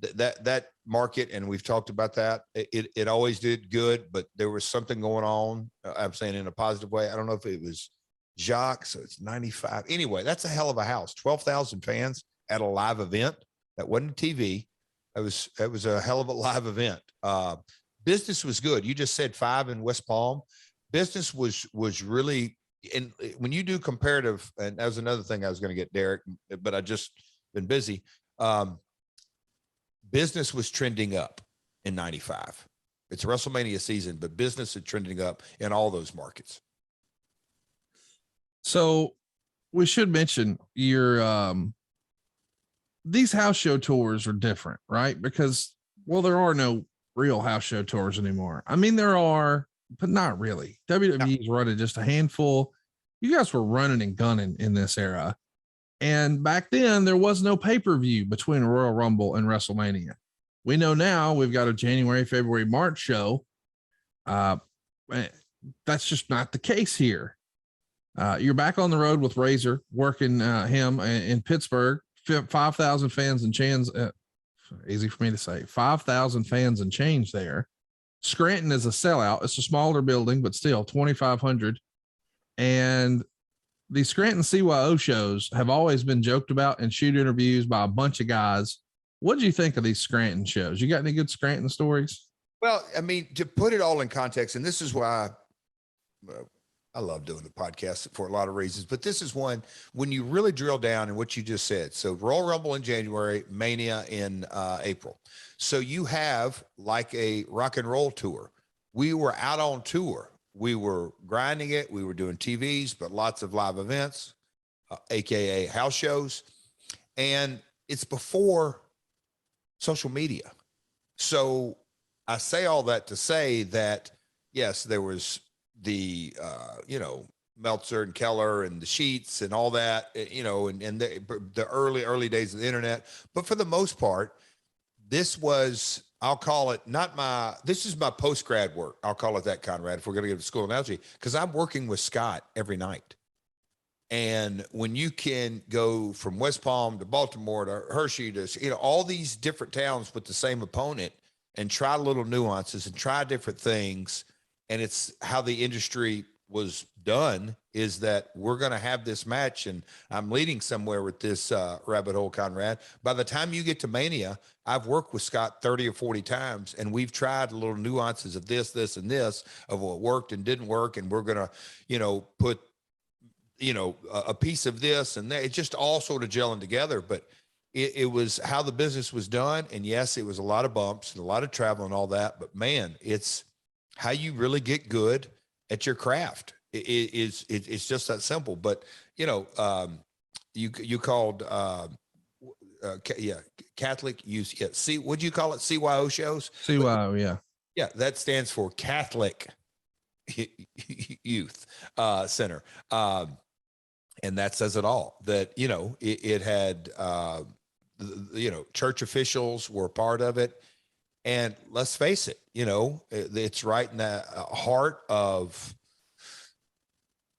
[SPEAKER 2] that market, and we've talked about that. It always did good, but there was something going on. I'm saying in a positive way. I don't know if it was Jacques, so it's 95. Anyway, that's a hell of a house. 12,000 fans at a live event. That wasn't TV. It was a hell of a live event. Business was good. You just said 5 in West Palm. Business was really, and when you do comparative, and that was another thing I was going to get Derek, but I just been busy. Business was trending up in 95. It's WrestleMania season, but business is trending up in all those markets.
[SPEAKER 1] So we should mention these house show tours are different, right? Because, well, there are no real house show tours anymore. I mean, there are, but not really. WWE's running just a handful. You guys were running and gunning in this era. And back then there was no pay-per-view between Royal Rumble and WrestleMania. We know now we've got a January, February, March show. That's just not the case here. You're back on the road with Razor, working him in Pittsburgh. 5,000 fans and change. Easy for me to say. 5,000 fans and change there. Scranton is a sellout. It's a smaller building, but still 2,500. And the Scranton CYO shows have always been joked about and shoot interviews by a bunch of guys. What did you think of these Scranton shows? You got any good Scranton stories?
[SPEAKER 2] Well, I mean, to put it all in context, and this is why I love doing the podcast for a lot of reasons, but this is one when you really drill down in what you just said. So Royal Rumble in January, Mania in April. So you have like a rock and roll tour. We were out on tour. We were grinding it. We were doing TVs, but lots of live events, AKA house shows. And it's before social media. So I say all that to say that, yes, there was the Meltzer and Keller and the sheets and all that, and the early days of the internet. But for the most part, this was, I'll call it this is my post-grad work. I'll call it that, Conrad, if we're going to give the school analogy, because I'm working with Scott every night. And when you can go from West Palm to Baltimore to Hershey to, all these different towns with the same opponent and try little nuances and try different things. And it's how the industry was done, is that we're going to have this match, and I'm leading somewhere with this rabbit hole, Conrad. By the time you get to Mania, I've worked with Scott 30 or 40 times, and we've tried little nuances of this, and this, of what worked and didn't work. And we're going to, put, a piece of this and that. It's just all sort of gelling together. But it was how the business was done. And yes, it was a lot of bumps and a lot of travel and all that, but man, it's how you really get good at your craft. It's just that simple. But you called Catholic youth. Yeah. See, what'd you call it? CYO shows?
[SPEAKER 3] CYO. Yeah.
[SPEAKER 2] Yeah. That stands for Catholic Youth Center. And that says it all. That, it had, church officials were part of it. And let's face it, it's right in the heart of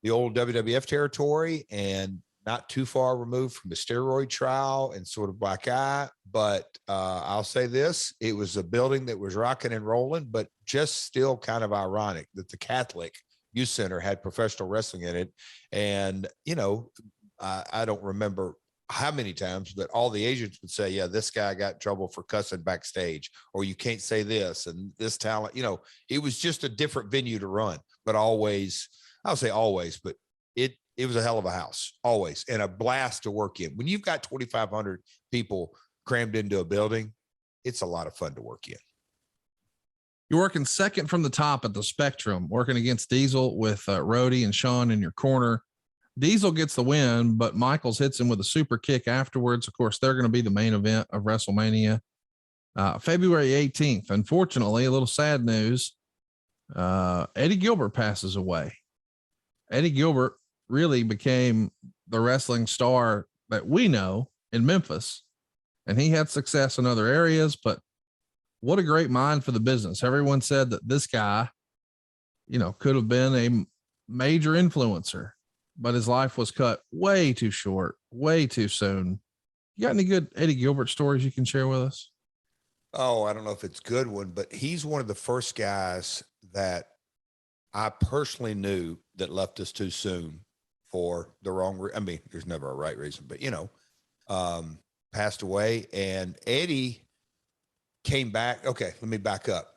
[SPEAKER 2] the old WWF territory and not too far removed from the steroid trial and sort of black eye. But I'll say this, it was a building that was rocking and rolling, but just still kind of ironic that the Catholic Youth Center had professional wrestling in it. And, I don't remember how many times, but all the agents would say, yeah, this guy got in trouble for cussing backstage, or you can't say this, and this talent, it was just a different venue to run. But always, I'll say always, but it was a hell of a house, always, and a blast to work in. When you've got 2,500 people crammed into a building, it's a lot of fun to work in.
[SPEAKER 3] You're working second from the top at the Spectrum, working against Diesel with Rhodey and Sean in your corner. Diesel gets the win, but Michaels hits him with a super kick afterwards. Of course, they're going to be the main event of WrestleMania, February 18th. Unfortunately, a little sad news. Eddie Gilbert passes away. Eddie Gilbert really became the wrestling star that we know in Memphis, and he had success in other areas, but what a great mind for the business. Everyone said that this guy, could have been a major influencer, but his life was cut way too short, way too soon. You got any good Eddie Gilbert stories you can share with us?
[SPEAKER 2] Oh, I don't know if it's a good one, but he's one of the first guys that I personally knew that left us too soon for the wrong I mean, there's never a right reason, but passed away. And Eddie came back. Okay, let me back up.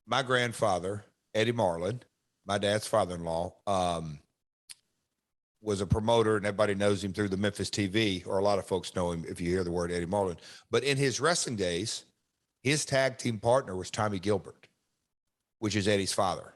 [SPEAKER 2] My grandfather, Eddie Marlin, my dad's father-in-law, was a promoter, and everybody knows him through the Memphis TV, or a lot of folks know him if you hear the word Eddie Marlin. But in his wrestling days, his tag team partner was Tommy Gilbert, which is Eddie's father.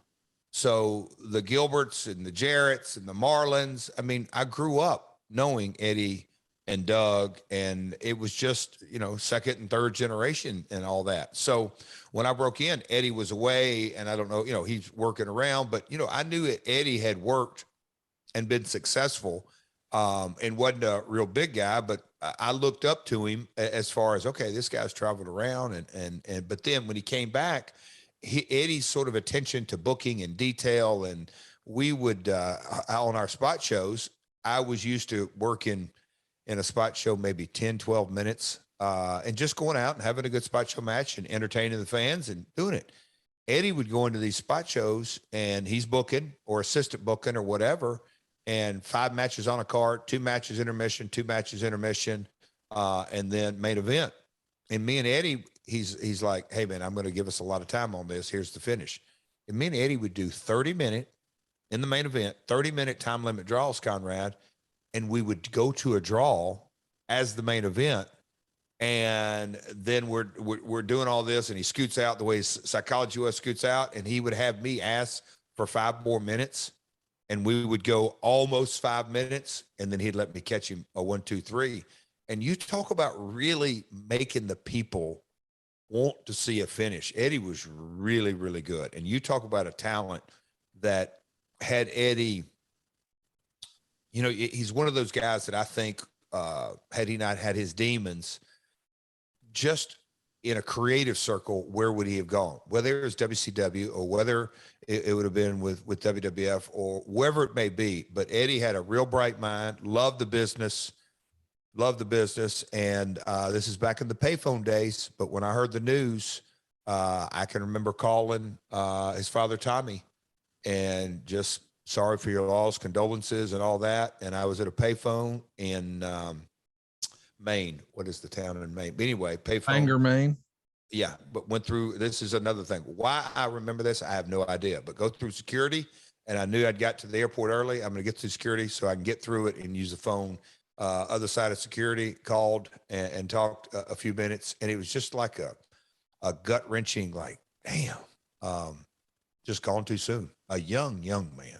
[SPEAKER 2] So the Gilberts and the Jarretts and the Marlins, I mean, I grew up knowing Eddie and Doug, and it was just, second and third generation and all that. So when I broke in, Eddie was away, and I don't know, he's working around, but, I knew that Eddie had worked and been successful, and wasn't a real big guy, but I looked up to him as far as, okay, this guy's traveled around. But then when he came back, Eddie's sort of attention to booking and detail. And we would, on our spot shows, I was used to working in a spot show, maybe 10, 12 minutes, and just going out and having a good spot show match and entertaining the fans and doing it. Eddie would go into these spot shows, and he's booking or assistant booking or whatever, and 5 matches on a card, 2 matches intermission, 2 matches intermission, and then main event. And me and Eddie, he's like, hey man, I'm going to give us a lot of time on this. Here's the finish. And me and Eddie would do 30-minute in the main event, 30-minute time limit draws, Conrad, and we would go to a draw as the main event. And then we're doing all this, and he scoots out the way Psychology US scoots out, and he would have me ask for 5 more minutes, and we would go almost 5 minutes, and then he'd let me catch him a 1, 2, 3. And you talk about really making the people want to see a finish. Eddie was really, really good. And you talk about a talent that had Eddie, you know, he's one of those guys that I think, had he not had his demons, just in a creative circle, where would he have gone? Whether it was WCW or whether it would have been with WWF or wherever it may be. But Eddie had a real bright mind, loved the business. And this is back in the payphone days. But when I heard the news, I can remember calling his father, Tommy, and just sorry for your loss, condolences and all that. And I was at a payphone in Maine. What is the town in Maine? But anyway, payphone.
[SPEAKER 3] Bangor, Maine.
[SPEAKER 2] Yeah, but went through, this is another thing. Why I remember this, I have no idea, but go through security, and I knew I'd got to the airport early. I'm going to get through security so I can get through it and use the phone. Other side of security called and talked a few minutes, and it was just like a gut wrenching, like, damn, just gone too soon. A young man.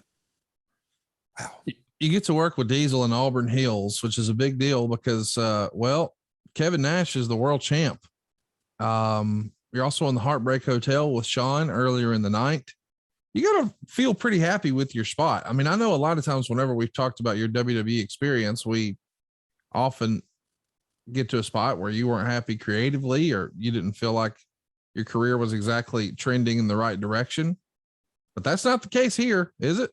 [SPEAKER 2] Wow.
[SPEAKER 3] You get to work with Diesel in Auburn Hills, which is a big deal because, well, Kevin Nash is the world champ. You're also in the Heartbreak Hotel with Sean earlier in the night. You got to feel pretty happy with your spot. I mean, I know a lot of times whenever we've talked about your WWE experience, we often get to a spot where you weren't happy creatively, or you didn't feel like your career was exactly trending in the right direction. But that's not the case here, is it?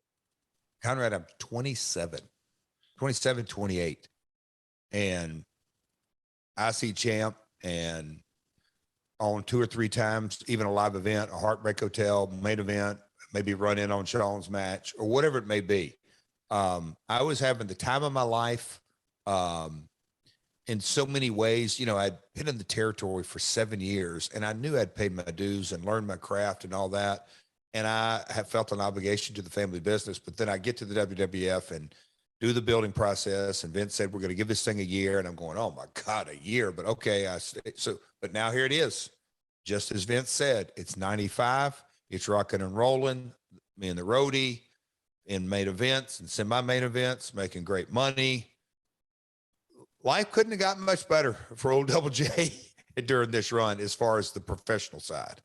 [SPEAKER 2] Conrad, I'm 27, 28. And IC champ, and on 2 or 3 times, even a live event, a Heartbreak Hotel, main event, maybe run in on Sean's match or whatever it may be. I was having the time of my life. In so many ways, you know, I'd been in the territory for 7 years, and I knew I'd paid my dues and learned my craft and all that. And I have felt an obligation to the family business, but then I get to the WWF and do the building process. And Vince said, we're going to give this thing a year. And I'm going, oh my God, a year, but okay. But now here it is. Just as Vince said, it's 95. It's rocking and rolling. Me and the roadie in main events and semi-main events, making great money. Life couldn't have gotten much better for old Double J during this run as far as the professional side.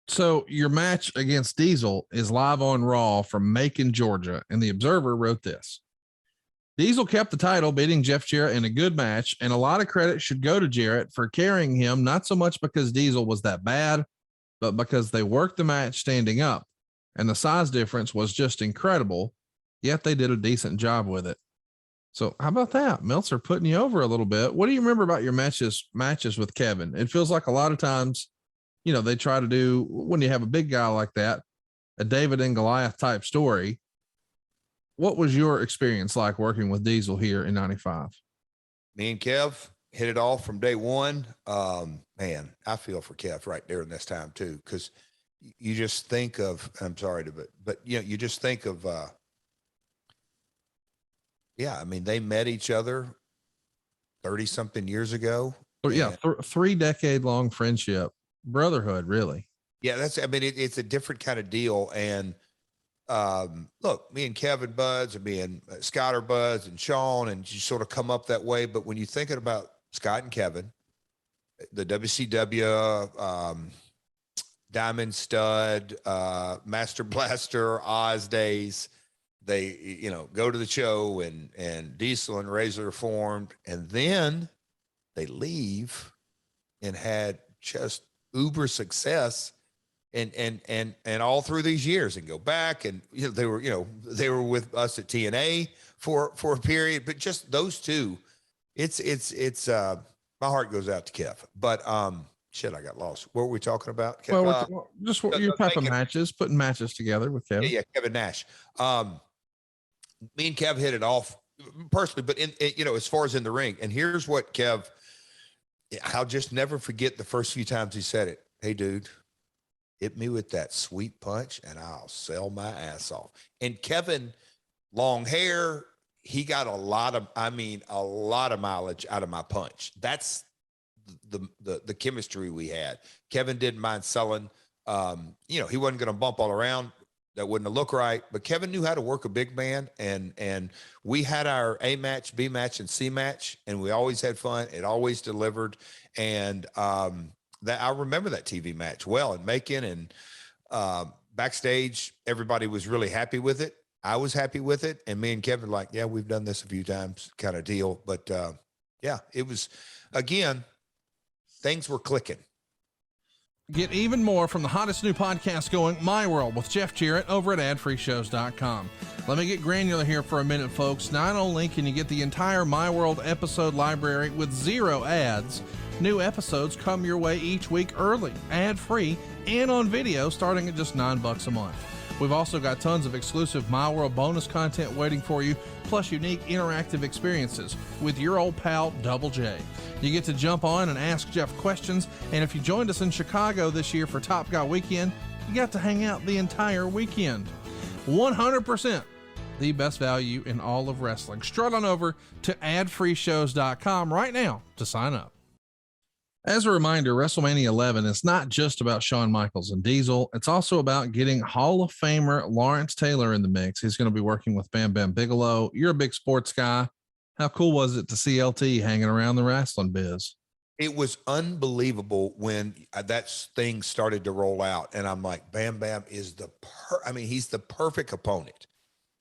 [SPEAKER 3] So your match against Diesel is live on Raw from Macon, Georgia. And the Observer wrote this: Diesel kept the title, beating Jeff Jarrett in a good match. And a lot of credit should go to Jarrett for carrying him, not so much because Diesel was that bad, but because they worked the match standing up. And the size difference was just incredible. Yet they did a decent job with it. So how about that? Meltzer putting you over a little bit. What do you remember about your matches with Kevin? It feels like a lot of times, you know, they try to do, when you have a big guy like that, a David and Goliath type story. What was your experience like working with Diesel here in 95?
[SPEAKER 2] Me and Kev hit it off from day one. Man, I feel for Kev right there in this time too, because you just think of, I'm sorry to, but you know, you just think of, yeah, I mean, they met each other 30 something years ago.
[SPEAKER 3] Yeah. 3-decade-long friendship, brotherhood, really.
[SPEAKER 2] Yeah. I mean, it's a different kind of deal. And, look, me and Kevin buds, and me and Scott are buds, and Sean, and you sort of come up that way. But when you thinking about Scott and Kevin, the WCW, Diamond Stud, Master Blaster, Oz days, they, you know, go to the show, and Diesel and Razor formed, and then they leave and had just uber success. And all through these years, and go back, and you know, they were with us at TNA for a period, but just those two, it's my heart goes out to Kev. But shit, I got lost. What were we talking about, Kev?
[SPEAKER 3] Well, just what your type of matches, putting matches together with Kevin.
[SPEAKER 2] Yeah, Kevin Nash. Me and Kev hit it off personally, but you know, as far as in the ring, and here's what Kev, I'll just never forget the first few times he said it. Hey, dude, hit me with that sweet punch and I'll sell my ass off. And Kevin, long hair, he got a lot of mileage out of my punch. That's the chemistry we had. Kevin didn't mind selling. He wasn't going to bump all around. That wouldn't look right, but Kevin knew how to work a big man, and we had our A match, B match, and C match, and we always had fun. It always delivered, and that I remember that TV match well. And Macon and backstage, everybody was really happy with it. I was happy with it, and me and Kevin like, yeah, we've done this a few times, kind of deal. But yeah, it was again, things were clicking.
[SPEAKER 3] Get even more from the hottest new podcast going, My World with Jeff Jarrett, over at adfreeshows.com. Let me get granular here for a minute, folks. Not only can you get the entire My World episode library with 0 ads, new episodes come your way each week early, ad-free, and on video starting at just $9 a month. We've also got tons of exclusive My World bonus content waiting for you, plus unique interactive experiences with your old pal, Double J. You get to jump on and ask Jeff questions, and if you joined us in Chicago this year for Top Guy Weekend, you got to hang out the entire weekend. 100% the best value in all of wrestling. Strut on over to adfreeshows.com right now to sign up. As a reminder, WrestleMania 11 is not just about Shawn Michaels and Diesel. It's also about getting Hall of Famer Lawrence Taylor in the mix. He's going to be working with Bam Bam Bigelow. You're a big sports guy. How cool was it to see LT hanging around the wrestling biz?
[SPEAKER 2] It was unbelievable when that thing started to roll out. And I'm like, Bam Bam is he's the perfect opponent.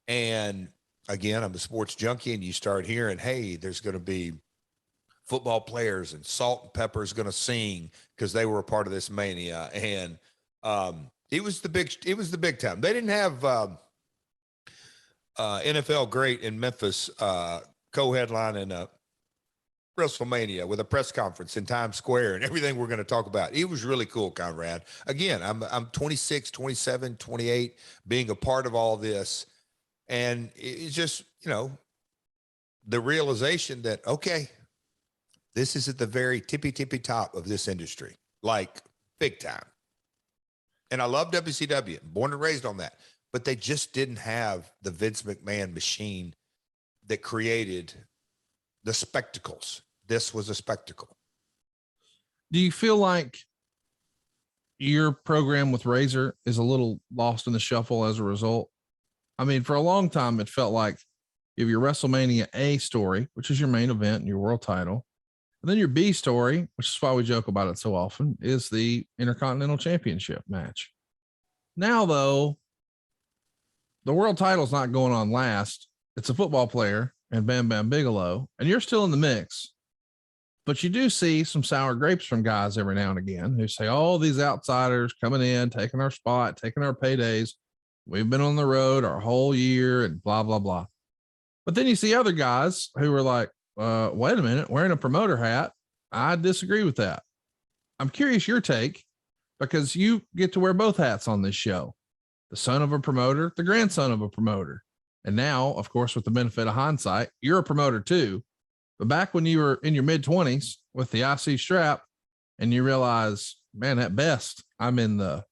[SPEAKER 2] And again, I'm a sports junkie, and you start hearing, hey, there's going to be football players and Salt and Pepper is going to sing because they were a part of this mania. And it was the big time. They didn't have NFL great in Memphis co-headlining WrestleMania with a press conference in Times Square and everything we're going to talk about. It was really cool, Conrad. Again, I'm 26, 27, 28, being a part of all this. And it's just, the realization that, okay, this is at the very tippy top of this industry, like big time. And I love WCW, born and raised on that, but they just didn't have the Vince McMahon machine that created the spectacles. This was a spectacle.
[SPEAKER 3] Do you feel like your program with Razor is a little lost in the shuffle as a result? I mean, for a long time, it felt like you have your WrestleMania A story, which is your main event and your world title. And then your B story, which is why we joke about it so often, is the Intercontinental Championship match. Now, though, the world title's not going on last. It's a football player and Bam Bam Bigelow, and you're still in the mix. But you do see some sour grapes from guys every now and again who say, oh, these outsiders coming in, taking our spot, taking our paydays. We've been on the road our whole year and blah, blah, blah. But then you see other guys who are like, wait a minute, wearing a promoter hat. I disagree with that. I'm curious your take, because you get to wear both hats on this show. The son of a promoter, the grandson of a promoter. And now, of course, with the benefit of hindsight, you're a promoter too. But back when you were in your mid-20s with the IC strap and you realize, man, at best, I'm in the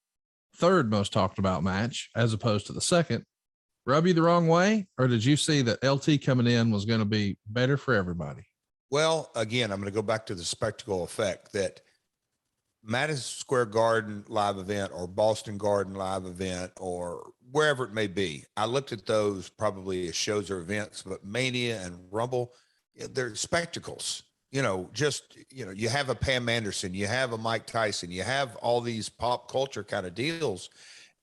[SPEAKER 3] third most talked about match as opposed to the second, rub you the wrong way? Or did you see that LT coming in was going to be better for everybody?
[SPEAKER 2] Well, again, I'm going to go back to the spectacle effect that Madison Square Garden live event or Boston Garden live event or wherever it may be. I looked at those probably as shows or events, but Mania and Rumble, they're spectacles. You have a Pam Anderson, you have a Mike Tyson, you have all these pop culture kind of deals.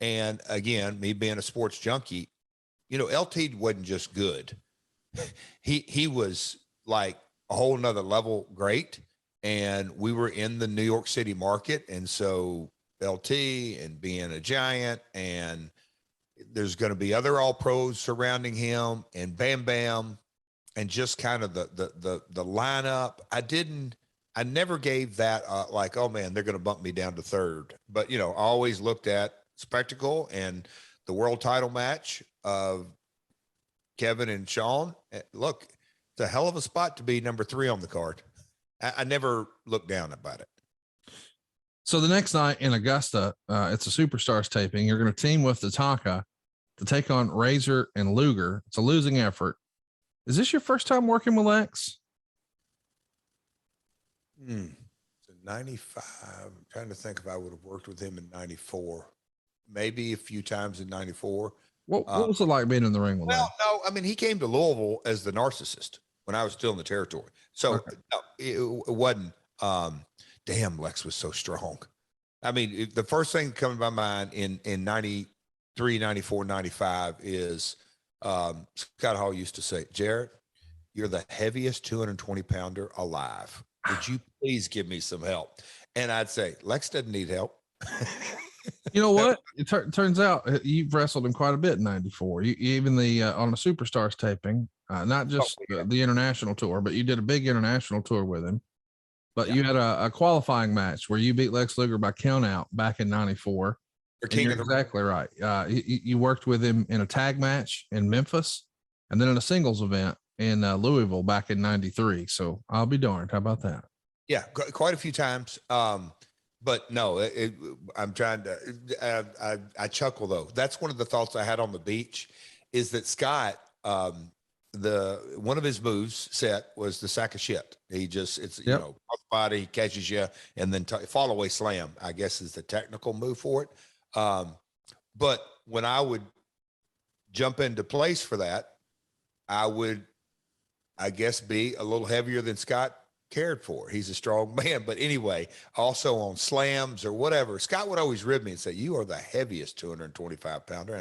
[SPEAKER 2] And again, me being a sports junkie, LT wasn't just good. He was like a whole nother level great. And we were in the New York City market. And so LT and being a giant, and there's going to be other all pros surrounding him and Bam Bam and just kind of the lineup. I never gave that like, oh man, they're going to bump me down to third. But, I always looked at spectacle and the world title match of Kevin and Shawn. Look, it's a hell of a spot to be number 3 on the card. I never looked down about it.
[SPEAKER 3] So the next night in Augusta, it's a Superstars taping. You're going to team with Tatanka to take on Razor and Luger. It's a losing effort. Is this your first time working with Lex?
[SPEAKER 2] So 95. I'm trying to think if I would have worked with him in 94. Maybe a few times in 94.
[SPEAKER 3] What was it like being in the ring with Lex?
[SPEAKER 2] No, I mean, he came to Louisville as the narcissist when I was still in the territory. So
[SPEAKER 3] Okay.
[SPEAKER 2] no, it wasn't, damn, Lex was so strong. I mean, the first thing coming to my mind in 93, 94, 95 is Scott Hall used to say, Jarrett, you're the heaviest 220 pounder alive. Would you please give me some help? And I'd say, Lex doesn't need help.
[SPEAKER 3] You know what? It turns out you've wrestled him quite a bit in 94. You even on the Superstars taping, not just the international tour, but you did a big international tour with him. But you had a qualifying match where you beat Lex Luger by count out back in 94. You're exactly right. You worked with him in a tag match in Memphis and then in a singles event in Louisville back in 93. So I'll be darned. How about that?
[SPEAKER 2] Yeah, quite a few times. But no, I'm trying to, I chuckle though. That's one of the thoughts I had on the beach is that Scott, one of his moves set was the sack of shit. He just, you know, body catches you and then fall away slam, I guess is the technical move for it. But when I would jump into place for that, I would, I guess, be a little heavier than Scott cared for. He's a strong man. But anyway, also on slams or whatever, Scott would always rib me and say, you are the heaviest 225 pounder.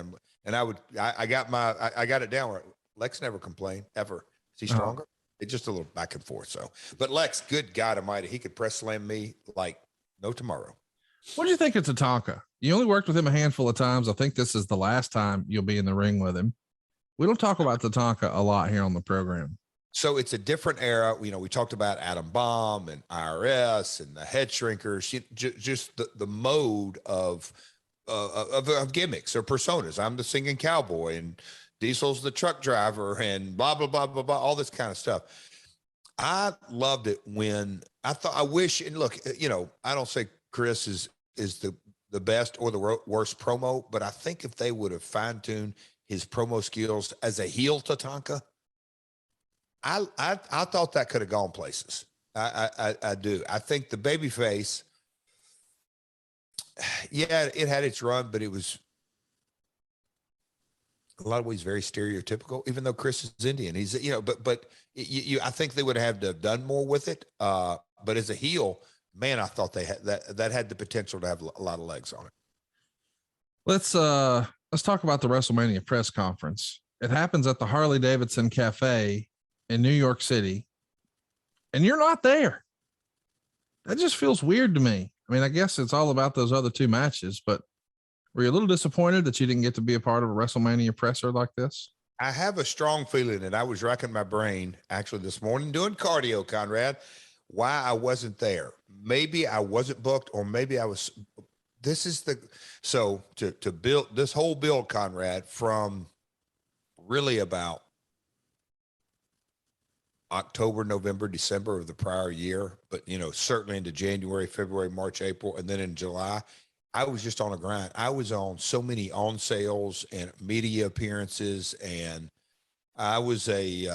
[SPEAKER 2] And I got it down where Lex never complained ever. Is he stronger? It's just a little back and forth. So, but Lex, good God Almighty, he could press slam me like no tomorrow.
[SPEAKER 3] What do you think of Tatanka? You only worked with him a handful of times. I think this is the last time you'll be in the ring with him. We don't talk about Tatanka a lot here on the program.
[SPEAKER 2] So it's a different era. You know, we talked about Adam Bomb and IRS and the head shrinkers, just the mode of gimmicks or personas. I'm the singing cowboy and Diesel's the truck driver and blah, blah, blah, blah, blah, all this kind of stuff. I loved it when I wish, and look, you know, I don't say Chris is the best or the worst promo, but I think if they would have fine-tuned his promo skills as a heel Tatanka, I thought that could have gone places. I do. I think the babyface, yeah, it had its run, but it was a lot of ways very stereotypical, even though Chris is Indian. He's, you know, but I think they would have to have done more with it. But as a heel, man, I thought they had that had the potential to have a lot of legs on it.
[SPEAKER 3] Let's talk about the WrestleMania press conference. It happens at the Harley Davidson Cafe in New York City, and you're not there. That just feels weird to me. I mean, I guess it's all about those other two matches, but were you a little disappointed that you didn't get to be a part of a WrestleMania presser like this?
[SPEAKER 2] I have a strong feeling, and I was racking my brain actually this morning doing cardio, Conrad, why I wasn't there. Maybe I wasn't booked, or maybe I was. So to build this whole build, Conrad, from really about October, November, December of the prior year, but, you know, certainly into January, February, March, April, and then in July, I was just on a grind. I was on so many on sales and media appearances, and I was they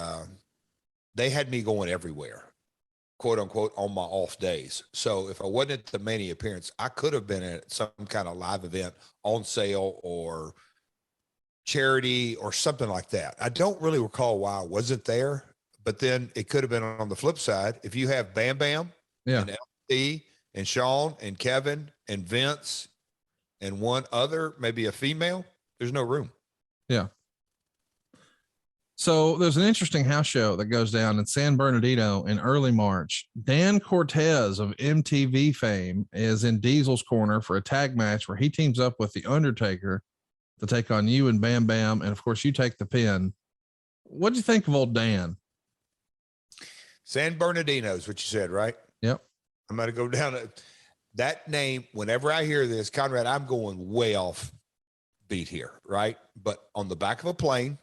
[SPEAKER 2] had me going everywhere, quote unquote, on my off days. So if I wasn't at the Mania appearance, I could have been at some kind of live event, on sale or charity or something like that. I don't really recall why I wasn't there, but then it could have been on the flip side. If you have Bam Bam and LT and Sean and Kevin and Vince and one other, maybe a female, there's no room.
[SPEAKER 3] Yeah. So there's an interesting house show that goes down in San Bernardino in early March. Dan Cortez of MTV fame is in Diesel's corner for a tag match where he teams up with The Undertaker to take on you and Bam Bam. And of course you take the pin. What'd you think of old Dan?
[SPEAKER 2] San Bernardino is what you said, right?
[SPEAKER 3] Yep.
[SPEAKER 2] I'm going to go down to that name. Whenever I hear this, Conrad, I'm going way off beat here, right? But on the back of a plane,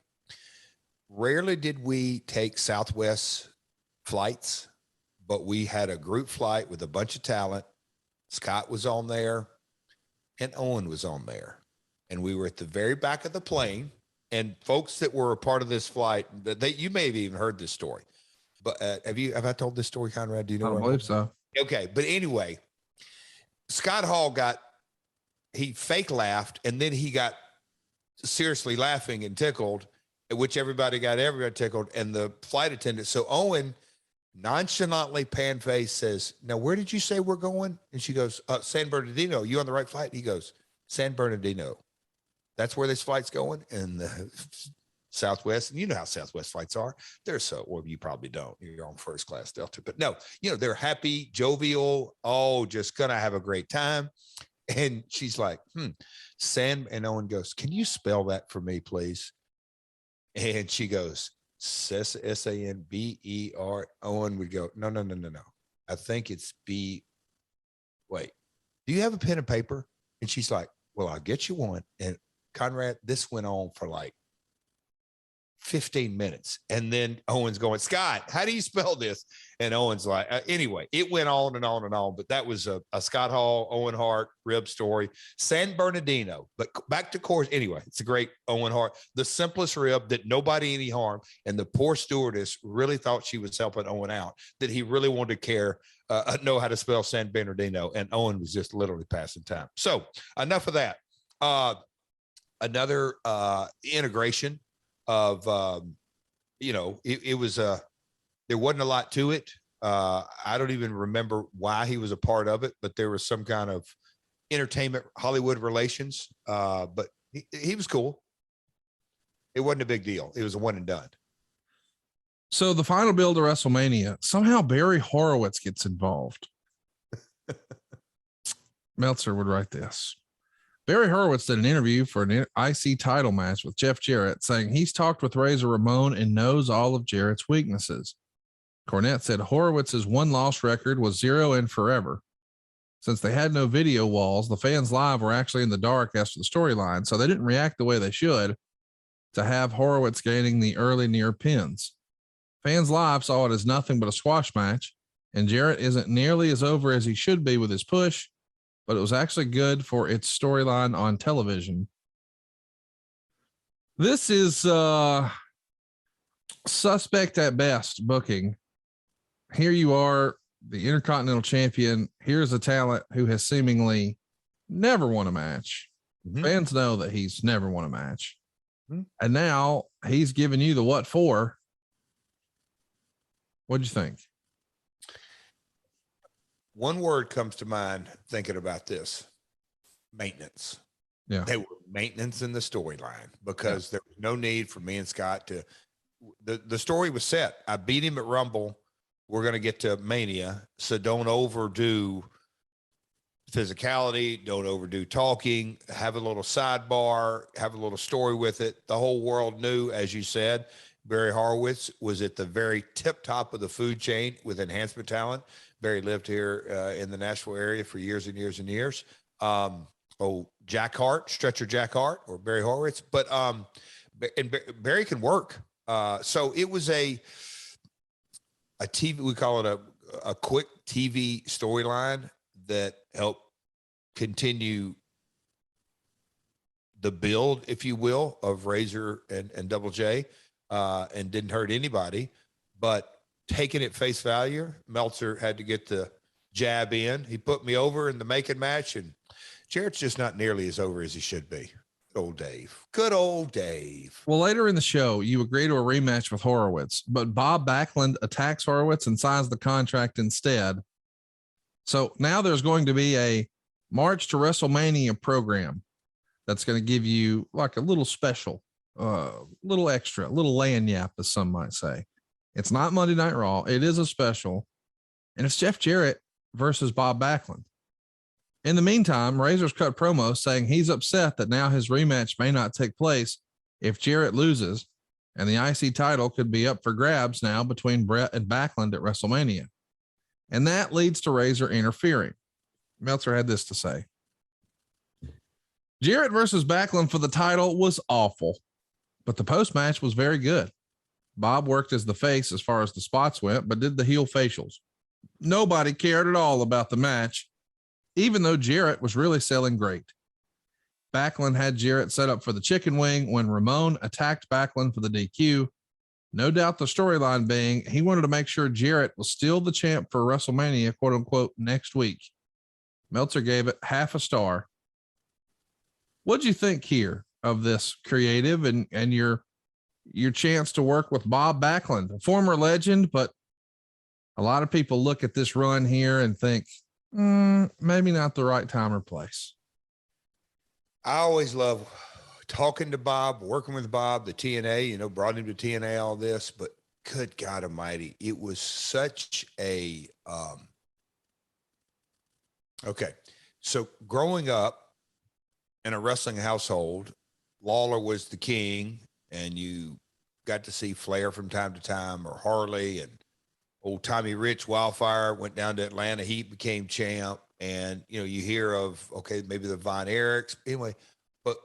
[SPEAKER 2] rarely did we take Southwest flights, but we had a group flight with a bunch of talent Scott was on there, and Owen was on there. And we were at the very back of the plane. And folks that were a part of this flight, you may have even heard this story. But have I told this story, Conrad? Do you know?
[SPEAKER 3] I don't believe so.
[SPEAKER 2] Okay. But anyway, Scott Hall he fake laughed, and then he got seriously laughing and tickled, at which everybody tickled. And the flight attendant, so Owen nonchalantly pan-faced says, "Now, where did you say we're going?" And she goes, "San Bernardino. You on the right flight?" He goes, "San Bernardino. That's where this flight's going." And the Southwest, and you know how Southwest flights are. Well, you probably don't. You're on first class Delta, but no, they're happy, jovial, just gonna have a great time. And she's like, and Owen goes, "Can you spell that for me, please?" And she goes, Sanber. Owen would go, no. I think it's B. Wait, do you have a pen and paper? And she's like, "Well, I'll get you one." And Conrad, this went on for like 15 minutes. And then Owen's going, "Scott, how do you spell this?" And Owen's like, anyway, it went on and on and on. But that was a Scott Hall, Owen Hart rib story. San Bernardino. But back to course. Anyway, it's a great Owen Hart. The simplest rib, did nobody any harm. And the poor stewardess really thought she was helping Owen out, that he really wanted to know how to spell San Bernardino. And Owen was just literally passing time. So enough of that. Another integration of, it was there wasn't a lot to it. I don't even remember why he was a part of it, but there was some kind of entertainment, Hollywood relations. But he was cool. It wasn't a big deal. It was a one and done.
[SPEAKER 3] So the final build to WrestleMania, somehow Barry Horowitz gets involved. Meltzer would write this. Barry Horowitz did an interview for an IC title match with Jeff Jarrett, saying he's talked with Razor Ramon and knows all of Jarrett's weaknesses. Cornette said Horowitz's one-loss record was 0 forever. Since they had no video walls, the fans live were actually in the dark as to the storyline, so they didn't react the way they should to have Horowitz gaining the early near pins. Fans live saw it as nothing but a squash match, and Jarrett isn't nearly as over as he should be with his push, but it was actually good for its storyline on television. This is suspect at best booking. Here you are, the Intercontinental Champion. Here's a talent who has seemingly never won a match. Mm-hmm. Fans know that he's never won a match. Mm-hmm. And now he's giving you the what for. What'd you think?
[SPEAKER 2] One word comes to mind thinking about this: maintenance.
[SPEAKER 3] Yeah.
[SPEAKER 2] They were maintenance in the storyline because there was no need for me and Scott to, the story was set. I beat him at Rumble. We're going to get to Mania. So don't overdo physicality. Don't overdo talking. Have a little sidebar, have a little story with it. The whole world knew, as you said, Barry Horowitz was at the very tip top of the food chain with enhancement talent. Barry lived here in the Nashville area for years and years and years. Jack Hart, Stretcher Jack Hart, or Barry Horowitz, but Barry can work. So it was a TV, we call it a quick TV storyline that helped continue the build, if you will, of Razor and Double J, and didn't hurt anybody. But taking it face value, Meltzer had to get the jab in. He put me over in the making match, and Jarrett's just not nearly as over as he should be. Good old Dave. Good old Dave.
[SPEAKER 3] Well, later in the show, you agree to a rematch with Horowitz, but Bob Backlund attacks Horowitz and signs the contract instead. So now there's going to be a March to WrestleMania program that's going to give you like a little special, little extra, little lagniappe, as some might say. It's not Monday Night Raw. It is a special, and it's Jeff Jarrett versus Bob Backlund. In the meantime, Razor's cut promo saying he's upset that now his rematch may not take place if Jarrett loses, and the IC title could be up for grabs now between Brett and Backlund at WrestleMania. And that leads to Razor interfering. Meltzer had this to say. Jarrett versus Backlund for the title was awful, but the post-match was very good. Bob worked as the face as far as the spots went, but did the heel facials. Nobody cared at all about the match. even though Jarrett was really selling great. Backlund had Jarrett set up for the chicken wing when Ramon attacked Backlund for the DQ. No doubt the storyline being he wanted to make sure Jarrett was still the champ for WrestleMania, quote unquote, next week. Meltzer gave it half a star. What'd you think here of this creative and your chance to work with Bob Backlund, a former legend, but a lot of people look at this run here and think, maybe not the right time or place.
[SPEAKER 2] I always love talking to Bob, working with Bob, the TNA, brought him to TNA, all this, but good God Almighty, it was such a, okay. So growing up in a wrestling household, Lawler was the king, and you got to see Flair from time to time, or Harley, and old Tommy Rich Wildfire went down to Atlanta. He became champ. And, you hear of, okay, maybe the Von Erichs. Anyway, but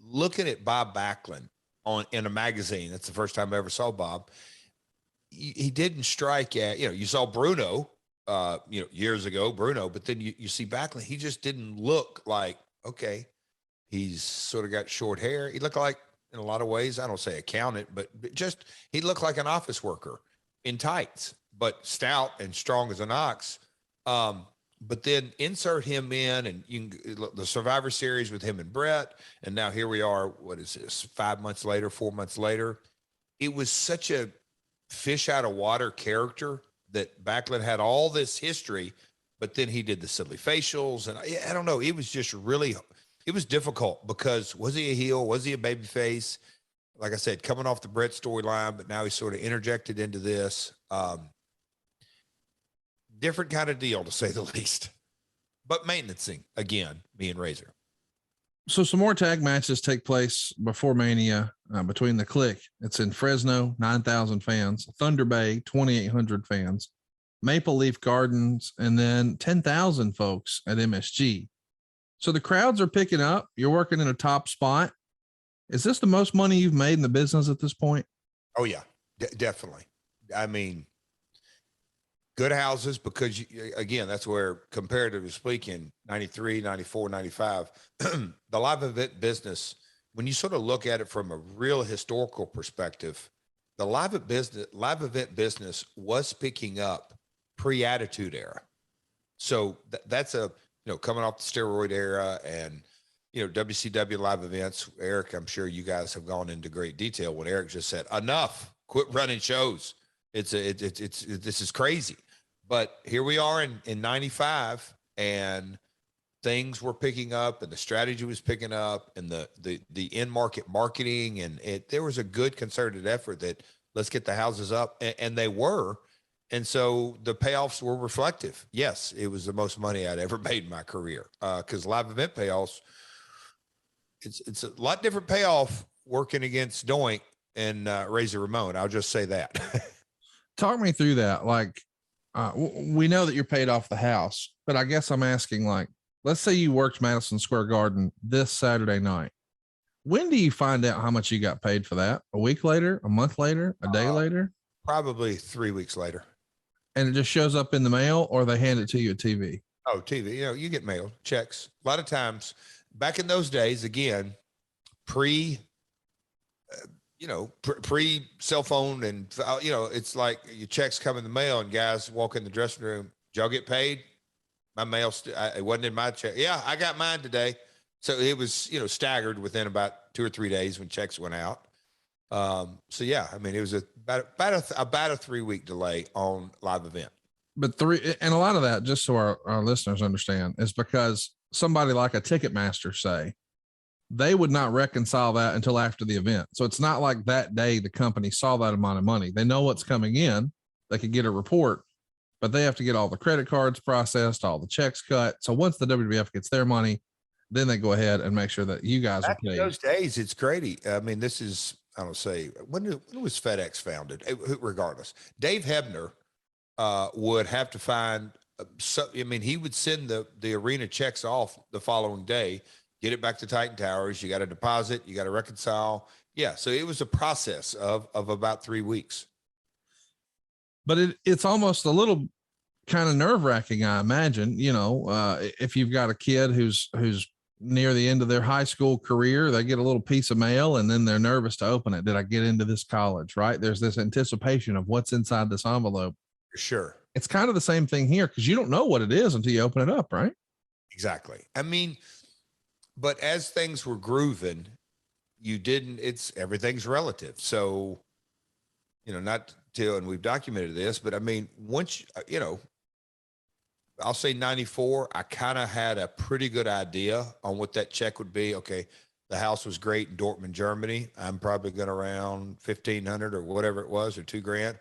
[SPEAKER 2] looking at Bob Backlund in a magazine, that's the first time I ever saw Bob. He didn't strike at, you saw Bruno, years ago, Bruno, but then you see Backlund, he just didn't look like, okay, he's sort of got short hair. He looked like, in a lot of ways, I don't say accountant, but just, he looked like an office worker in tights, but stout and strong as an ox. But then insert him in, and the Survivor Series with him and Brett, and now here we are. What is this? 4 months later, it was such a fish out of water character that Backlund had all this history, but then he did the silly facials, and I don't know. It was just really, it was difficult because was he a heel? Was he a baby face? Like I said, coming off the Brett storyline, but now he's sort of interjected into this. Different kind of deal, to say the least, but maintenancing again, me and Razor.
[SPEAKER 3] So some more tag matches take place before Mania between the Clique. It's in Fresno, 9,000 fans, Thunder Bay, 2,800 fans, Maple Leaf Gardens, and then 10,000 folks at MSG. So the crowds are picking up. You're working in a top spot. Is this the most money you've made in the business at this point?
[SPEAKER 2] Oh yeah, definitely. I mean, good houses, because again, that's where, comparatively speaking, 93, 94, 95, the live event business, when you sort of look at it from a real historical perspective, the live event business was picking up pre-Attitude Era. So that's coming off the steroid era, and, WCW live events. Eric, I'm sure you guys have gone into great detail when Eric just said, enough, quit running shows. This is crazy. But here we are in 95, and things were picking up, and the strategy was picking up, and the in-market marketing, and there was a good concerted effort that let's get the houses up, and they were. And so the payoffs were reflective. Yes, it was the most money I'd ever made in my career, because live event payoffs, it's a lot different payoff working against Doink and Razor Ramon. I'll just say that.
[SPEAKER 3] Talk me through that. Like, we know that you're paid off the house, but I guess I'm asking, like, let's say you worked Madison Square Garden this Saturday night. When do you find out how much you got paid for that? A week later, a month later, a day later?
[SPEAKER 2] Probably 3 weeks later.
[SPEAKER 3] And it just shows up in the mail, or they hand it to you at TV?
[SPEAKER 2] Oh, TV. You get mailed checks. A lot of times back in those days, again, pre cell phone, and it's like your checks come in the mail, and guys walk in the dressing room. Did y'all get paid? My mail, it wasn't in my check. Yeah, I got mine today. So it was, staggered within about 2 or 3 days when checks went out. So yeah, I mean, it was about a 3 week delay on live event.
[SPEAKER 3] But and a lot of that, just so our listeners understand, is because somebody like a Ticketmaster, say, they would not reconcile that until after the event. So it's not like that day the company saw that amount of money. They know what's coming in. They could get a report, but they have to get all the credit cards processed, all the checks cut. So once the WWF gets their money, then they go ahead and make sure that you guys are paid.
[SPEAKER 2] In those days, it's crazy. I mean, this is, I don't say, when was FedEx founded? Regardless, Dave Hebner would have to find, he would send the arena checks off the following day, get it back to Titan Towers. You got to deposit, you got to reconcile. Yeah. So it was a process of about 3 weeks.
[SPEAKER 3] But it's almost a little kind of nerve wracking, I imagine. If you've got a kid who's near the end of their high school career, they get a little piece of mail and then they're nervous to open it. Did I get into this college? Right? There's this anticipation of what's inside this envelope.
[SPEAKER 2] Sure.
[SPEAKER 3] It's kind of the same thing here because you don't know what it is until you open it up, right?
[SPEAKER 2] Exactly. I mean, but as things were grooving, everything's relative. So, not till, and we've documented this, but I mean, once, I'll say 94, I kind of had a pretty good idea on what that check would be. Okay. The house was great in Dortmund, Germany. I'm probably going around 1,500 or whatever it was, or $2,000.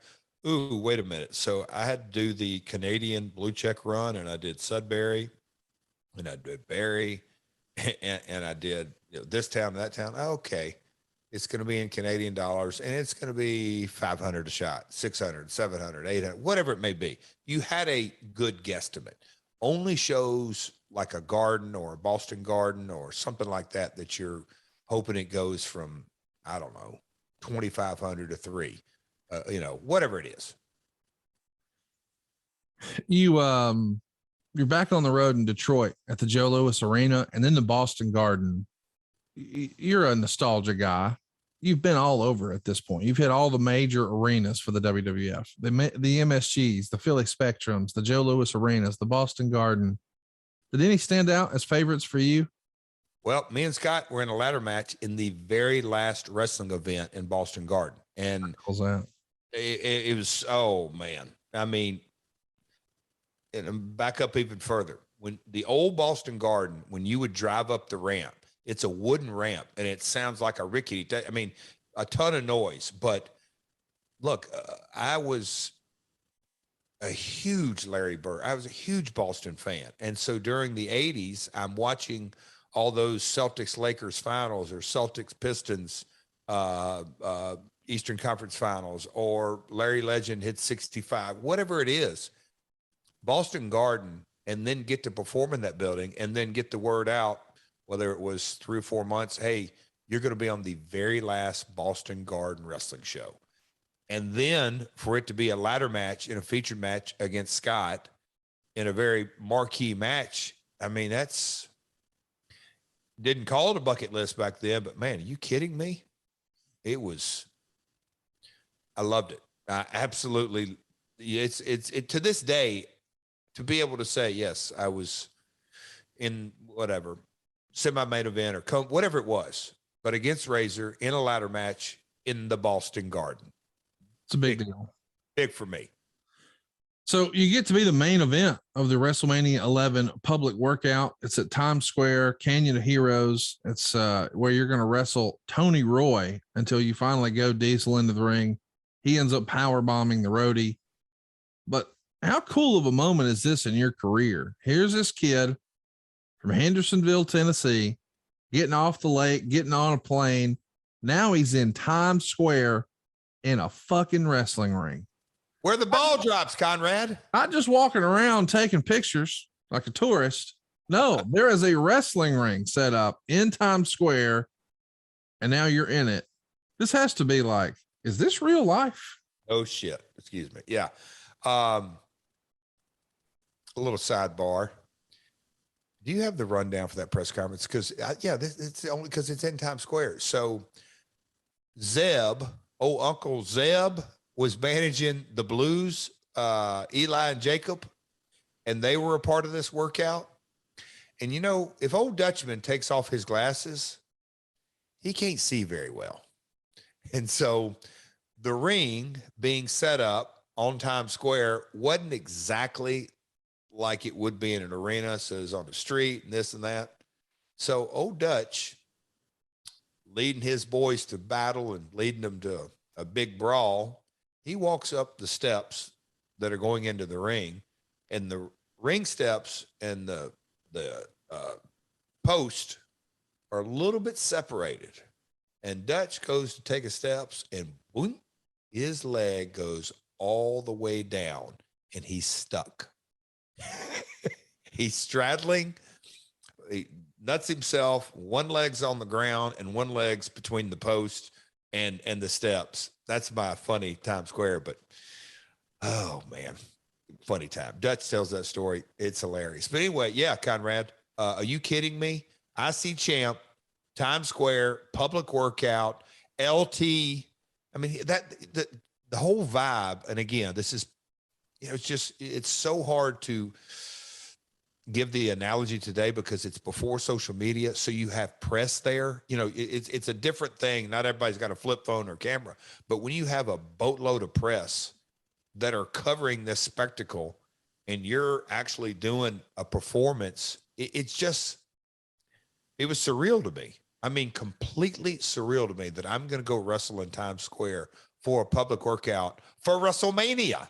[SPEAKER 2] Ooh, wait a minute. So I had to do the Canadian blue check run, and I did Sudbury, and I did Barrie, and I did this town and that town. Okay. It's going to be in Canadian dollars, and it's going to be 500 a shot, 600, 700, 800, whatever it may be. You had a good guesstimate. Only shows like a Garden or a Boston Garden or something like that you're hoping it goes from, I don't know, 2,500 to 3, whatever it is.
[SPEAKER 3] You're back on the road in Detroit at the Joe Louis Arena and then the Boston Garden. You're a nostalgia guy. You've been all over at this point. You've hit all the major arenas for the WWF, the MSGs, the Philly Spectrums, the Joe Louis Arenas, the Boston Garden. Did any stand out as favorites for you?
[SPEAKER 2] Well, me and Scott were in a ladder match in the very last wrestling event in Boston Garden. And it was, oh man. I mean, and back up even further. When the old Boston Garden, when you would drive up the ramp, it's a wooden ramp and it sounds like a rickety. I mean, a ton of noise, but look, I was a huge Larry Bird. I was a huge Boston fan. And so during the 80s, I'm watching all those Celtics Lakers finals or Celtics Pistons, Eastern Conference finals, or Larry Legend hit 65, whatever it is, Boston Garden, and then get to perform in that building and then get the word out, whether it was 3 or 4 months, hey, you're going to be on the very last Boston Garden wrestling show. And then for it to be a ladder match in a featured match against Scott in a very marquee match, I mean, didn't call it a bucket list back then, but man, are you kidding me? I loved it. Absolutely. It's to this day, to be able to say, yes, I was in whatever semi-main event or whatever it was, but against Razor in a ladder match in the Boston Garden.
[SPEAKER 3] It's a big deal.
[SPEAKER 2] Big for me.
[SPEAKER 3] So you get to be the main event of the WrestleMania 11 public workout. It's at Times Square, Canyon of Heroes. It's where you're going to wrestle Tony Roy until you finally go Diesel into the ring. He ends up power bombing the roadie. But how cool of a moment is this in your career? Here's this kid from Hendersonville, Tennessee, getting off the lake, getting on a plane. Now he's in Times Square in a fucking wrestling ring.
[SPEAKER 2] Where the ball drops, Conrad.
[SPEAKER 3] Not just walking around taking pictures like a tourist. No, there is a wrestling ring set up in Times Square, and now you're in it. This has to be like, is this real life?
[SPEAKER 2] Oh shit. Excuse me. Yeah. A little sidebar. Do you have the rundown for that press conference? Because it's only because it's in Times Square. So Zeb, Uncle Zeb, was managing the Blues, Eli and Jacob, and they were a part of this workout. And if old Dutchman takes off his glasses, he can't see very well. And so the ring being set up on Times Square wasn't exactly like it would be in an arena. So it's on the street and this and that. So old Dutch, leading his boys to battle and leading them to a big brawl, he walks up the steps that are going into the ring, and the ring steps and the post are a little bit separated. And Dutch goes to take a steps, and boom, his leg goes all the way down, and he's stuck. He's straddling. He nuts himself. One leg's on the ground, and one leg's between the post and the steps. That's my funny Times Square. But oh man, funny time. Dutch tells that story. It's hilarious. But anyway, yeah, Conrad, are you kidding me? I see Champ, Times Square, public workout, LT. I mean, the whole vibe. And again, this is, it's so hard to give the analogy today because it's before social media. So you have press there, it's a different thing. Not everybody's got a flip phone or camera, but when you have a boatload of press that are covering this spectacle and you're actually doing a performance, it was surreal to me. I mean, completely surreal to me that I'm going to go wrestle in Times Square for a public workout for WrestleMania.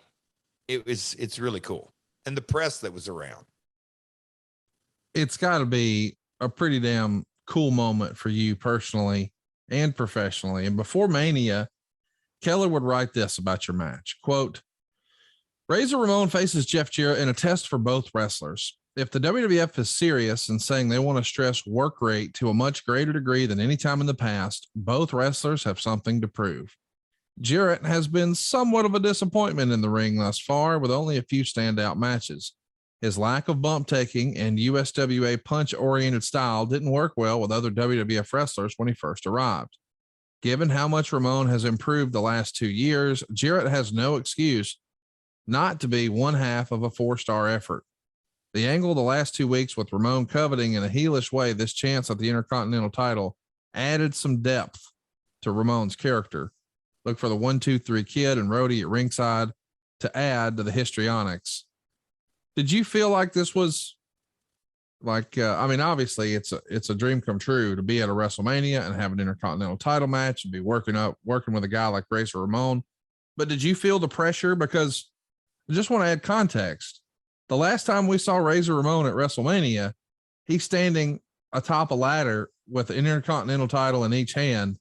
[SPEAKER 2] It's really cool. And the press that was around.
[SPEAKER 3] It's got to be a pretty damn cool moment for you personally and professionally. And before Mania, Keller would write this about your match, quote, Razor Ramon faces Jeff Jarrett in a test for both wrestlers. If the WWF is serious in saying they want to stress work rate to a much greater degree than any time in the past, both wrestlers have something to prove. Jarrett has been somewhat of a disappointment in the ring thus far, with only a few standout matches. His lack of bump taking and USWA punch-oriented style didn't work well with other WWF wrestlers when he first arrived. Given how much Ramon has improved the last 2 years, Jarrett has no excuse not to be one half of a 4-star effort. The angle the last 2 weeks with Ramon coveting in a heelish way this chance at the Intercontinental title added some depth to Ramon's character. Look for the 1, 2, 3 kid and Rhodey at ringside to add to the histrionics. Did you feel like this was like, obviously it's a dream come true to be at a WrestleMania and have an Intercontinental title match and be working with a guy like Razor Ramon. But did you feel the pressure? Because I just want to add context. The last time we saw Razor Ramon at WrestleMania, he's standing atop a ladder with an Intercontinental title in each hand.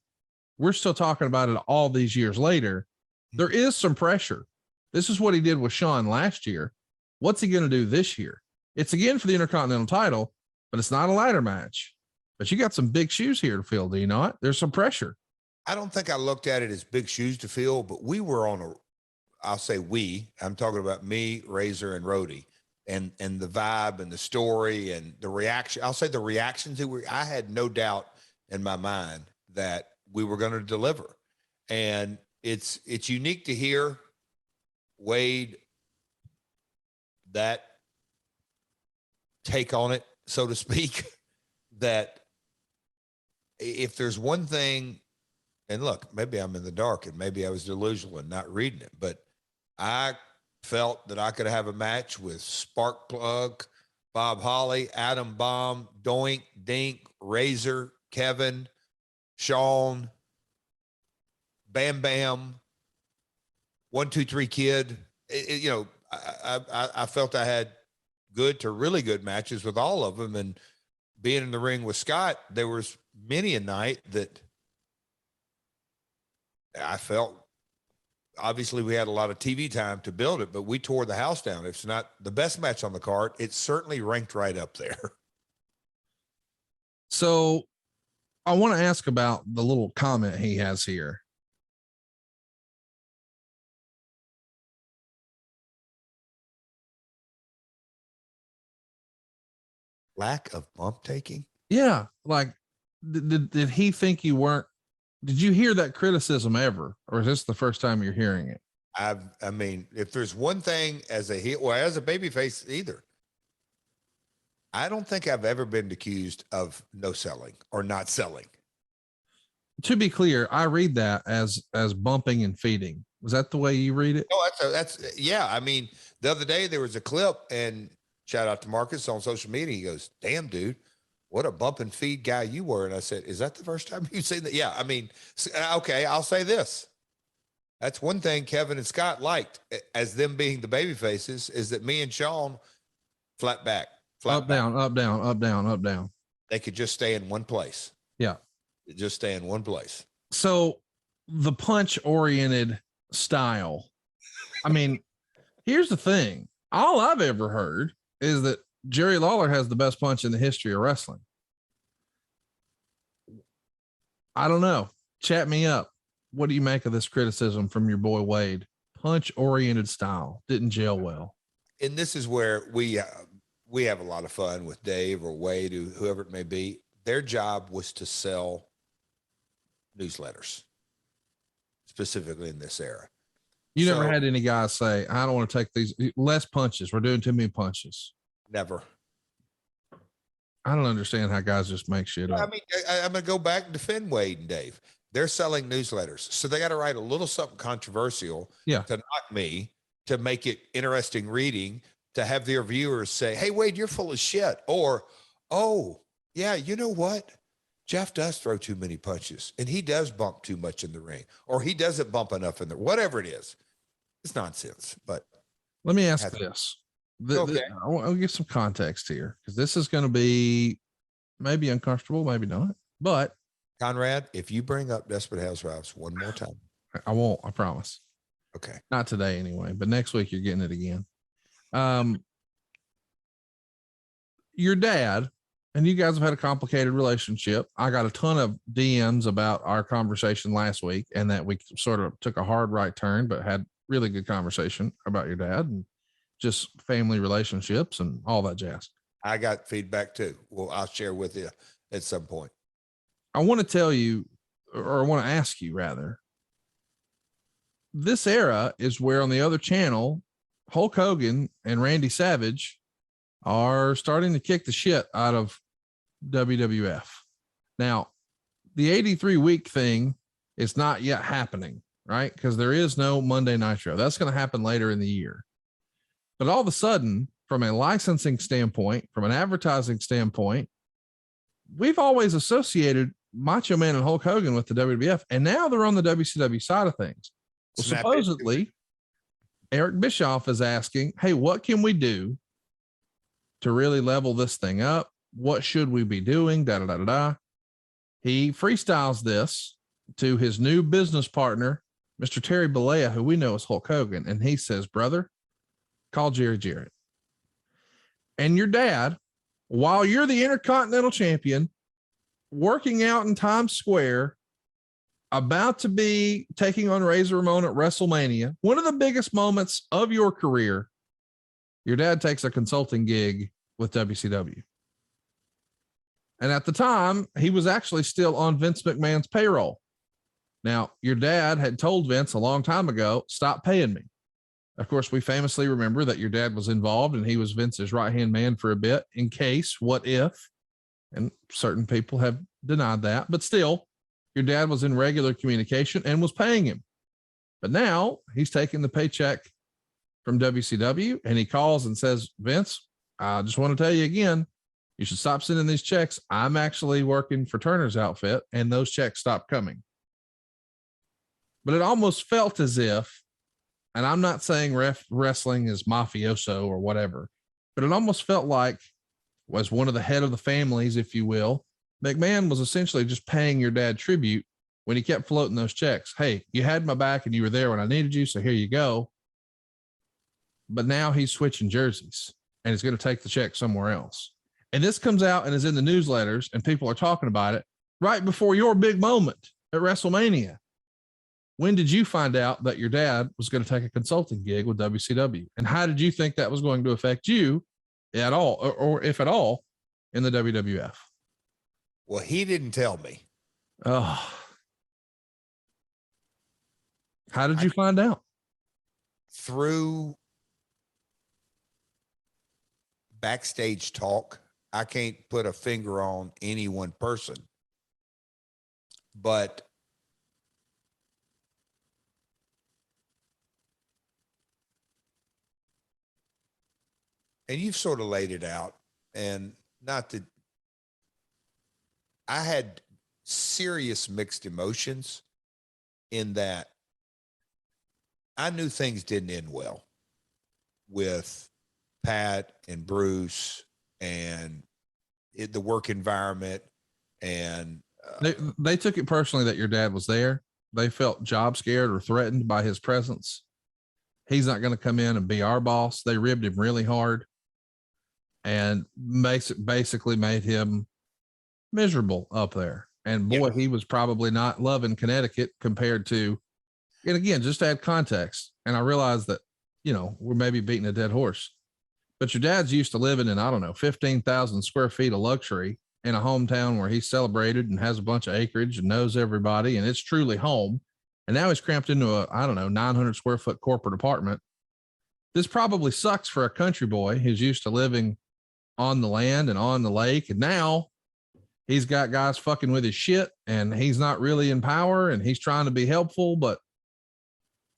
[SPEAKER 3] We're still talking about it all these years later. There is some pressure. This is what he did with Shawn last year. What's he going to do this year? It's again for the Intercontinental title, but it's not a ladder match. But you got some big shoes here to fill, do you not? There's some pressure.
[SPEAKER 2] I don't think I looked at it as big shoes to fill, but we were I'll say I'm talking about me, Razor, and Rhodey, and the vibe and the story and the reaction. I'll say the reactions I had no doubt in my mind that we were going to deliver. And it's unique to hear Wade that take on it, so to speak, that if there's one thing, and look, maybe I'm in the dark and maybe I was delusional and not reading it, but I felt that I could have a match with Sparkplug, Bob Holly, Adam Bomb, Doink, Dink, Razor, Kevin, Sean, Bam Bam, 1, 2, 3 kid. I felt I had good to really good matches with all of them. And being in the ring with Scott, there was many a night that I felt, obviously we had a lot of TV time to build it, but we tore the house down. If it's not the best match on the card, it's certainly ranked right up there.
[SPEAKER 3] So I want to ask about the little comment he has here.
[SPEAKER 2] Lack of bump taking.
[SPEAKER 3] Yeah. Like, did he think you weren't, did you hear that criticism ever? Or is this the first time you're hearing it?
[SPEAKER 2] I mean, if there's one thing as a heel or as a babyface either, I don't think I've ever been accused of no selling or not selling.
[SPEAKER 3] To be clear, I read that as bumping and feeding. Was that the way you read it?
[SPEAKER 2] Oh, that's yeah. I mean, the other day there was a clip, and shout out to Marcus on social media. He goes, "Damn, dude, what a bump and feed guy you were." And I said, "Is that the first time you've seen that?" Yeah. I mean, okay, I'll say this. That's one thing Kevin and Scott liked as them being the baby faces is that me and Sean flat back,
[SPEAKER 3] up, down, up, down, up, down, up, down.
[SPEAKER 2] They could just stay in one place.
[SPEAKER 3] Yeah.
[SPEAKER 2] Just stay in one place.
[SPEAKER 3] So the punch oriented style. I mean, here's the thing. All I've ever heard is that Jerry Lawler has the best punch in the history of wrestling. I don't know. Chat me up. What do you make of this criticism from your boy Wade? Punch oriented style didn't gel well.
[SPEAKER 2] and this is where we have a lot of fun with Dave or Wade or whoever it may be. Their job was to sell newsletters, specifically in this era.
[SPEAKER 3] You never had any guys say, I don't want to take these less punches. We're doing too many punches.
[SPEAKER 2] Never.
[SPEAKER 3] I don't understand how guys just make shit up.
[SPEAKER 2] I mean, I'm going to go back and defend Wade and Dave. They're selling newsletters. So they got to write a little something controversial to knock me, to make it interesting reading, to have their viewers say, hey, Wade, you're full of shit. Or, oh, yeah, you know what? Jeff does throw too many punches and he does bump too much in the ring, or he doesn't bump enough in there, whatever it is. It's nonsense. But
[SPEAKER 3] let me ask this. I'll give some context here, because this is going to be maybe uncomfortable, maybe not. But
[SPEAKER 2] Conrad, if you bring up Desperate Housewives one more time,
[SPEAKER 3] I won't. I promise.
[SPEAKER 2] Okay.
[SPEAKER 3] Not today anyway, but next week you're getting it again. Your dad and you guys have had a complicated relationship. I got a ton of DMs about our conversation last week, and that we sort of took a hard right turn, but had really good conversation about your dad and just family relationships and all that jazz.
[SPEAKER 2] I got feedback too. Well, I'll share with you at some point.
[SPEAKER 3] I want to tell you, or I want to ask you rather, this era is where on the other channel, Hulk Hogan and Randy Savage are starting to kick the shit out of WWF. Now, the 83 week thing is not yet happening, right? Because there is no Monday Nitro. That's going to happen later in the year. But all of a sudden, from a licensing standpoint, from an advertising standpoint, we've always associated Macho Man and Hulk Hogan with the WWF, and now they're on the WCW side of things. Well, supposedly, Eric Bischoff is asking, hey, what can we do to really level this thing up? What should we be doing? Da, da, da, da, da. He freestyles this to his new business partner, Mr. Terry Bollea, who we know as Hulk Hogan. And he says, brother, call Jerry Jarrett. And your dad, while you're the Intercontinental Champion, working out in Times Square, about to be taking on Razor Ramon at WrestleMania, one of the biggest moments of your career, your dad takes a consulting gig with WCW. And at the time, he was actually still on Vince McMahon's payroll. Now, your dad had told Vince a long time ago, stop paying me. Of course, we famously remember that your dad was involved and he was Vince's right-hand man for a bit in case, what if, and certain people have denied that, but still, your dad was in regular communication and was paying him. But now he's taking the paycheck from WCW and he calls and says, Vince, I just want to tell you again, you should stop sending these checks. I'm actually working for Turner's Outfit, and those checks stopped coming. But it almost felt as if, and I'm not saying wrestling is mafioso or whatever, but it almost felt like, was one of the head of the families, if you will, McMahon was essentially just paying your dad tribute when he kept floating those checks. Hey, you had my back and you were there when I needed you, so here you go. But now he's switching jerseys and he's going to take the check somewhere else. And this comes out and is in the newsletters and people are talking about it right before your big moment at WrestleMania. When did you find out that your dad was going to take a consulting gig with WCW? And how did you think that was going to affect you at all, or if at all, in the WWF?
[SPEAKER 2] Well, he didn't tell me.
[SPEAKER 3] Oh, how did you find out?
[SPEAKER 2] Through backstage talk. I can't put a finger on any one person, but and you've sort of laid it out, and not that I had serious mixed emotions in that I knew things didn't end well with Pat and Bruce and the work environment. And
[SPEAKER 3] they took it personally that your dad was there. They felt job scared or threatened by his presence. He's not going to come in and be our boss. They ribbed him really hard and basically made him miserable up there. And boy, he was probably not loving Connecticut compared to, and again, just to add context. And I realized that, you know, we're maybe beating a dead horse. But your dad's used to living in, I don't know, 15,000 square feet of luxury in a hometown where he's celebrated and has a bunch of acreage and knows everybody. And it's truly home. And now he's cramped into a, I don't know, 900 square foot corporate apartment. This probably sucks for a country boy who's used to living on the land and on the lake. And now he's got guys fucking with his shit and he's not really in power and he's trying to be helpful. But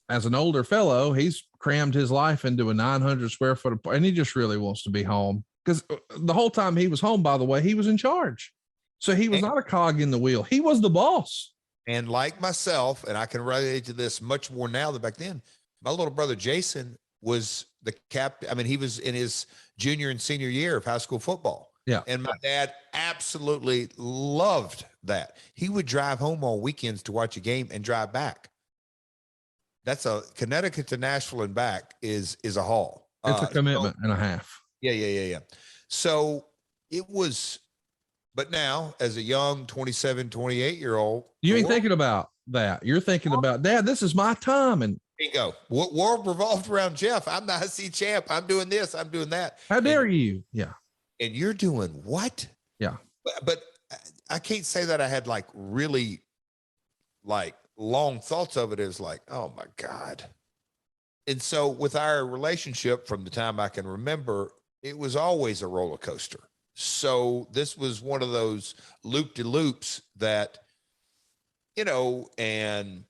[SPEAKER 3] as an older fellow, he's crammed his life into a 900 square foot apartment and he just really wants to be home. Because the whole time he was home, by the way, he was in charge. So he was not a cog in the wheel. He was the boss.
[SPEAKER 2] And like myself, and I can relate to this much more now than back then, my little brother Jason was the captain. I mean, he was in his junior and senior year of high school football.
[SPEAKER 3] Yeah.
[SPEAKER 2] And my dad absolutely loved that. He would drive home on weekends to watch a game and drive back. That's a Connecticut to Nashville and back is a haul.
[SPEAKER 3] It's a commitment and a half.
[SPEAKER 2] Yeah. So it was, but now as a young 27, 28-year-old,
[SPEAKER 3] you ain't thinking about that. You're thinking about, Dad, this is my time. And
[SPEAKER 2] bingo. What world revolved around Jeff? I'm the IC champ. I'm doing this. I'm doing that.
[SPEAKER 3] How dare you? Yeah.
[SPEAKER 2] And you're doing what?
[SPEAKER 3] Yeah.
[SPEAKER 2] But I can't say that I had like really like long thoughts of it as like, oh my God. And so with our relationship from the time I can remember, it was always a roller coaster. So this was one of those loop-de-loops that, you know, and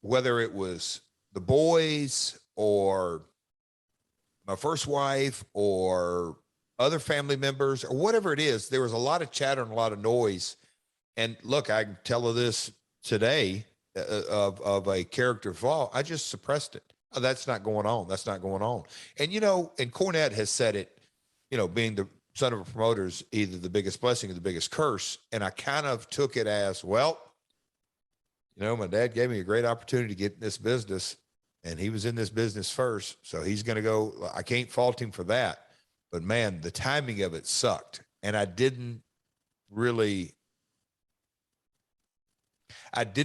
[SPEAKER 2] whether it was the boys or my first wife or other family members or whatever it is, there was a lot of chatter and a lot of noise. And look, I can tell her this today of a character flaw. I just suppressed it. Oh, that's not going on. That's not going on. And, you know, and Cornette has said it, you know, being the son of a promoter is either the biggest blessing or the biggest curse. And I kind of took it as, well, you know, my dad gave me a great opportunity to get in this business and he was in this business first. So he's going to go, I can't fault him for that. But man, the timing of it sucked. And I did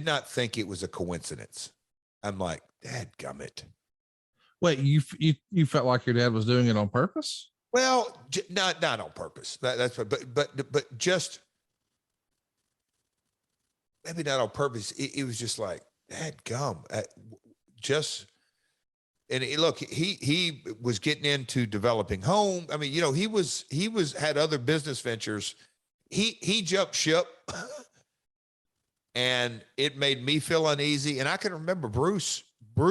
[SPEAKER 2] not think it was a coincidence. I'm like, dadgummit.
[SPEAKER 3] Wait, you felt like your dad was doing it on purpose?
[SPEAKER 2] Well, not on purpose. That's what, but just maybe not on purpose. It was just like, dadgum, just. And look, he was getting into developing home. I mean, you know, he had other business ventures. He jumped ship, and it made me feel uneasy. And I can remember Bruce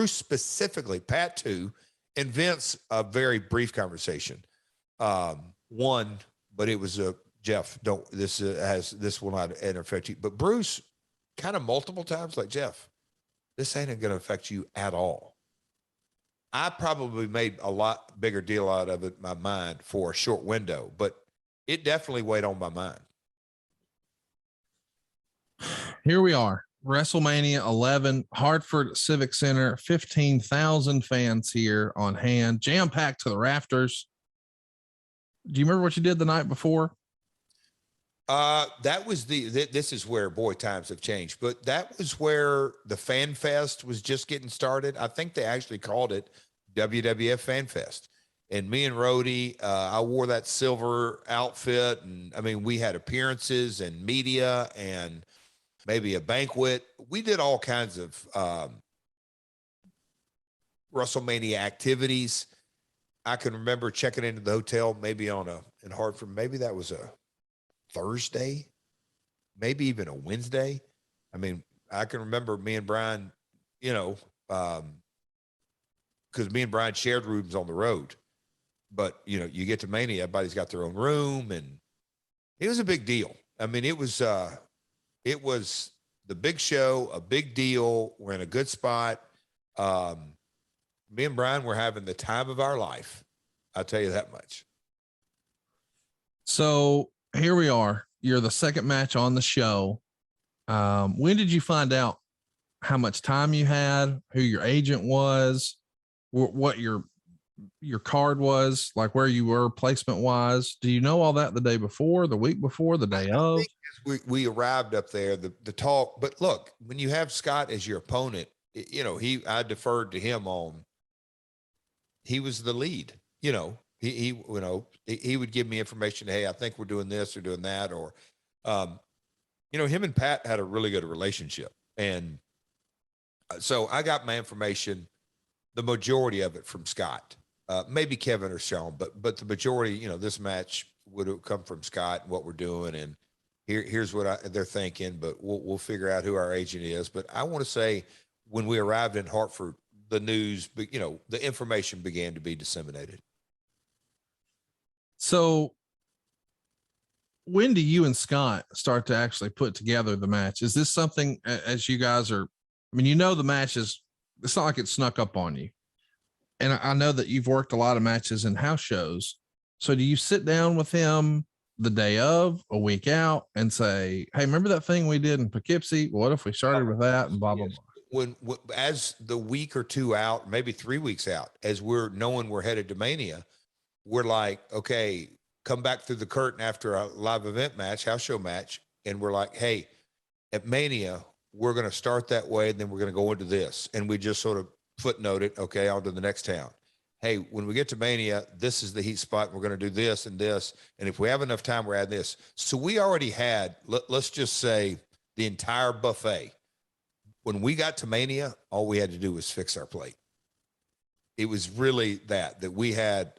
[SPEAKER 2] specifically, Pat too, and Vince, a very brief conversation. One, but it was Jeff, this will not affect you. But Bruce kind of multiple times like, Jeff, this ain't going to affect you at all. I probably made a lot bigger deal out of it in my mind for a short window, but it definitely weighed on my mind.
[SPEAKER 3] Here we are, WrestleMania 11, Hartford Civic Center, 15,000 fans here on hand, jam-packed to the rafters. Do you remember what you did the night before?
[SPEAKER 2] That was this is where, boy, times have changed, but that was where the Fan Fest was just getting started. I think they actually called it WWF Fan Fest. And me and Rhodey, I wore that silver outfit. And I mean, we had appearances and media and maybe a banquet. We did all kinds of WrestleMania activities. I can remember checking into the hotel, maybe in Hartford, maybe that was a Thursday, maybe even a Wednesday. I mean, I can remember me and Brian, you know, because me and Brian shared rooms on the road. But, you know, you get to Mania, everybody's got their own room, and it was a big deal. I mean, it was the big show, a big deal. We're in a good spot. Me and Brian were having the time of our life. I'll tell you that much.
[SPEAKER 3] So here we are. You're the second match on the show. When did you find out how much time you had, who your agent was, what your card was, like where you were placement wise? Do you know all that the day before, the week before, the day of?
[SPEAKER 2] We arrived up there, the talk, but look, when you have Scott as your opponent, you know, I deferred to him he was the lead, you know, He would give me information. Hey, I think we're doing this or doing that, or, him and Pat had a really good relationship. And so I got my information, the majority of it from Scott, maybe Kevin or Sean, but the majority, this match would have come from Scott and what we're doing. And here's what they're thinking, but we'll figure out who our agent is. But I want to say when we arrived in Hartford, the news, the information began to be disseminated.
[SPEAKER 3] So when do you and Scott start to actually put together the match? Is this something as you guys are, the match is, it's not like it snuck up on you. And I know that you've worked a lot of matches in house shows. So do you sit down with him the day of, a week out, and say, hey, remember that thing we did in Poughkeepsie? What if we started with that and blah, blah, blah?
[SPEAKER 2] When as the week or two out, maybe 3 weeks out, as we're knowing we're headed to Mania, we're like, okay, come back through the curtain after a live event match, house show match. And we're like, hey, at Mania, we're going to start that way. And then we're going to go into this. And we just sort of footnote it. Okay. On to the next town. Hey, when we get to Mania, this is the heat spot. We're going to do this and this. And if we have enough time, we're adding this. So we already had, let's just say, the entire buffet. When we got to Mania, all we had to do was fix our plate. It was really that we had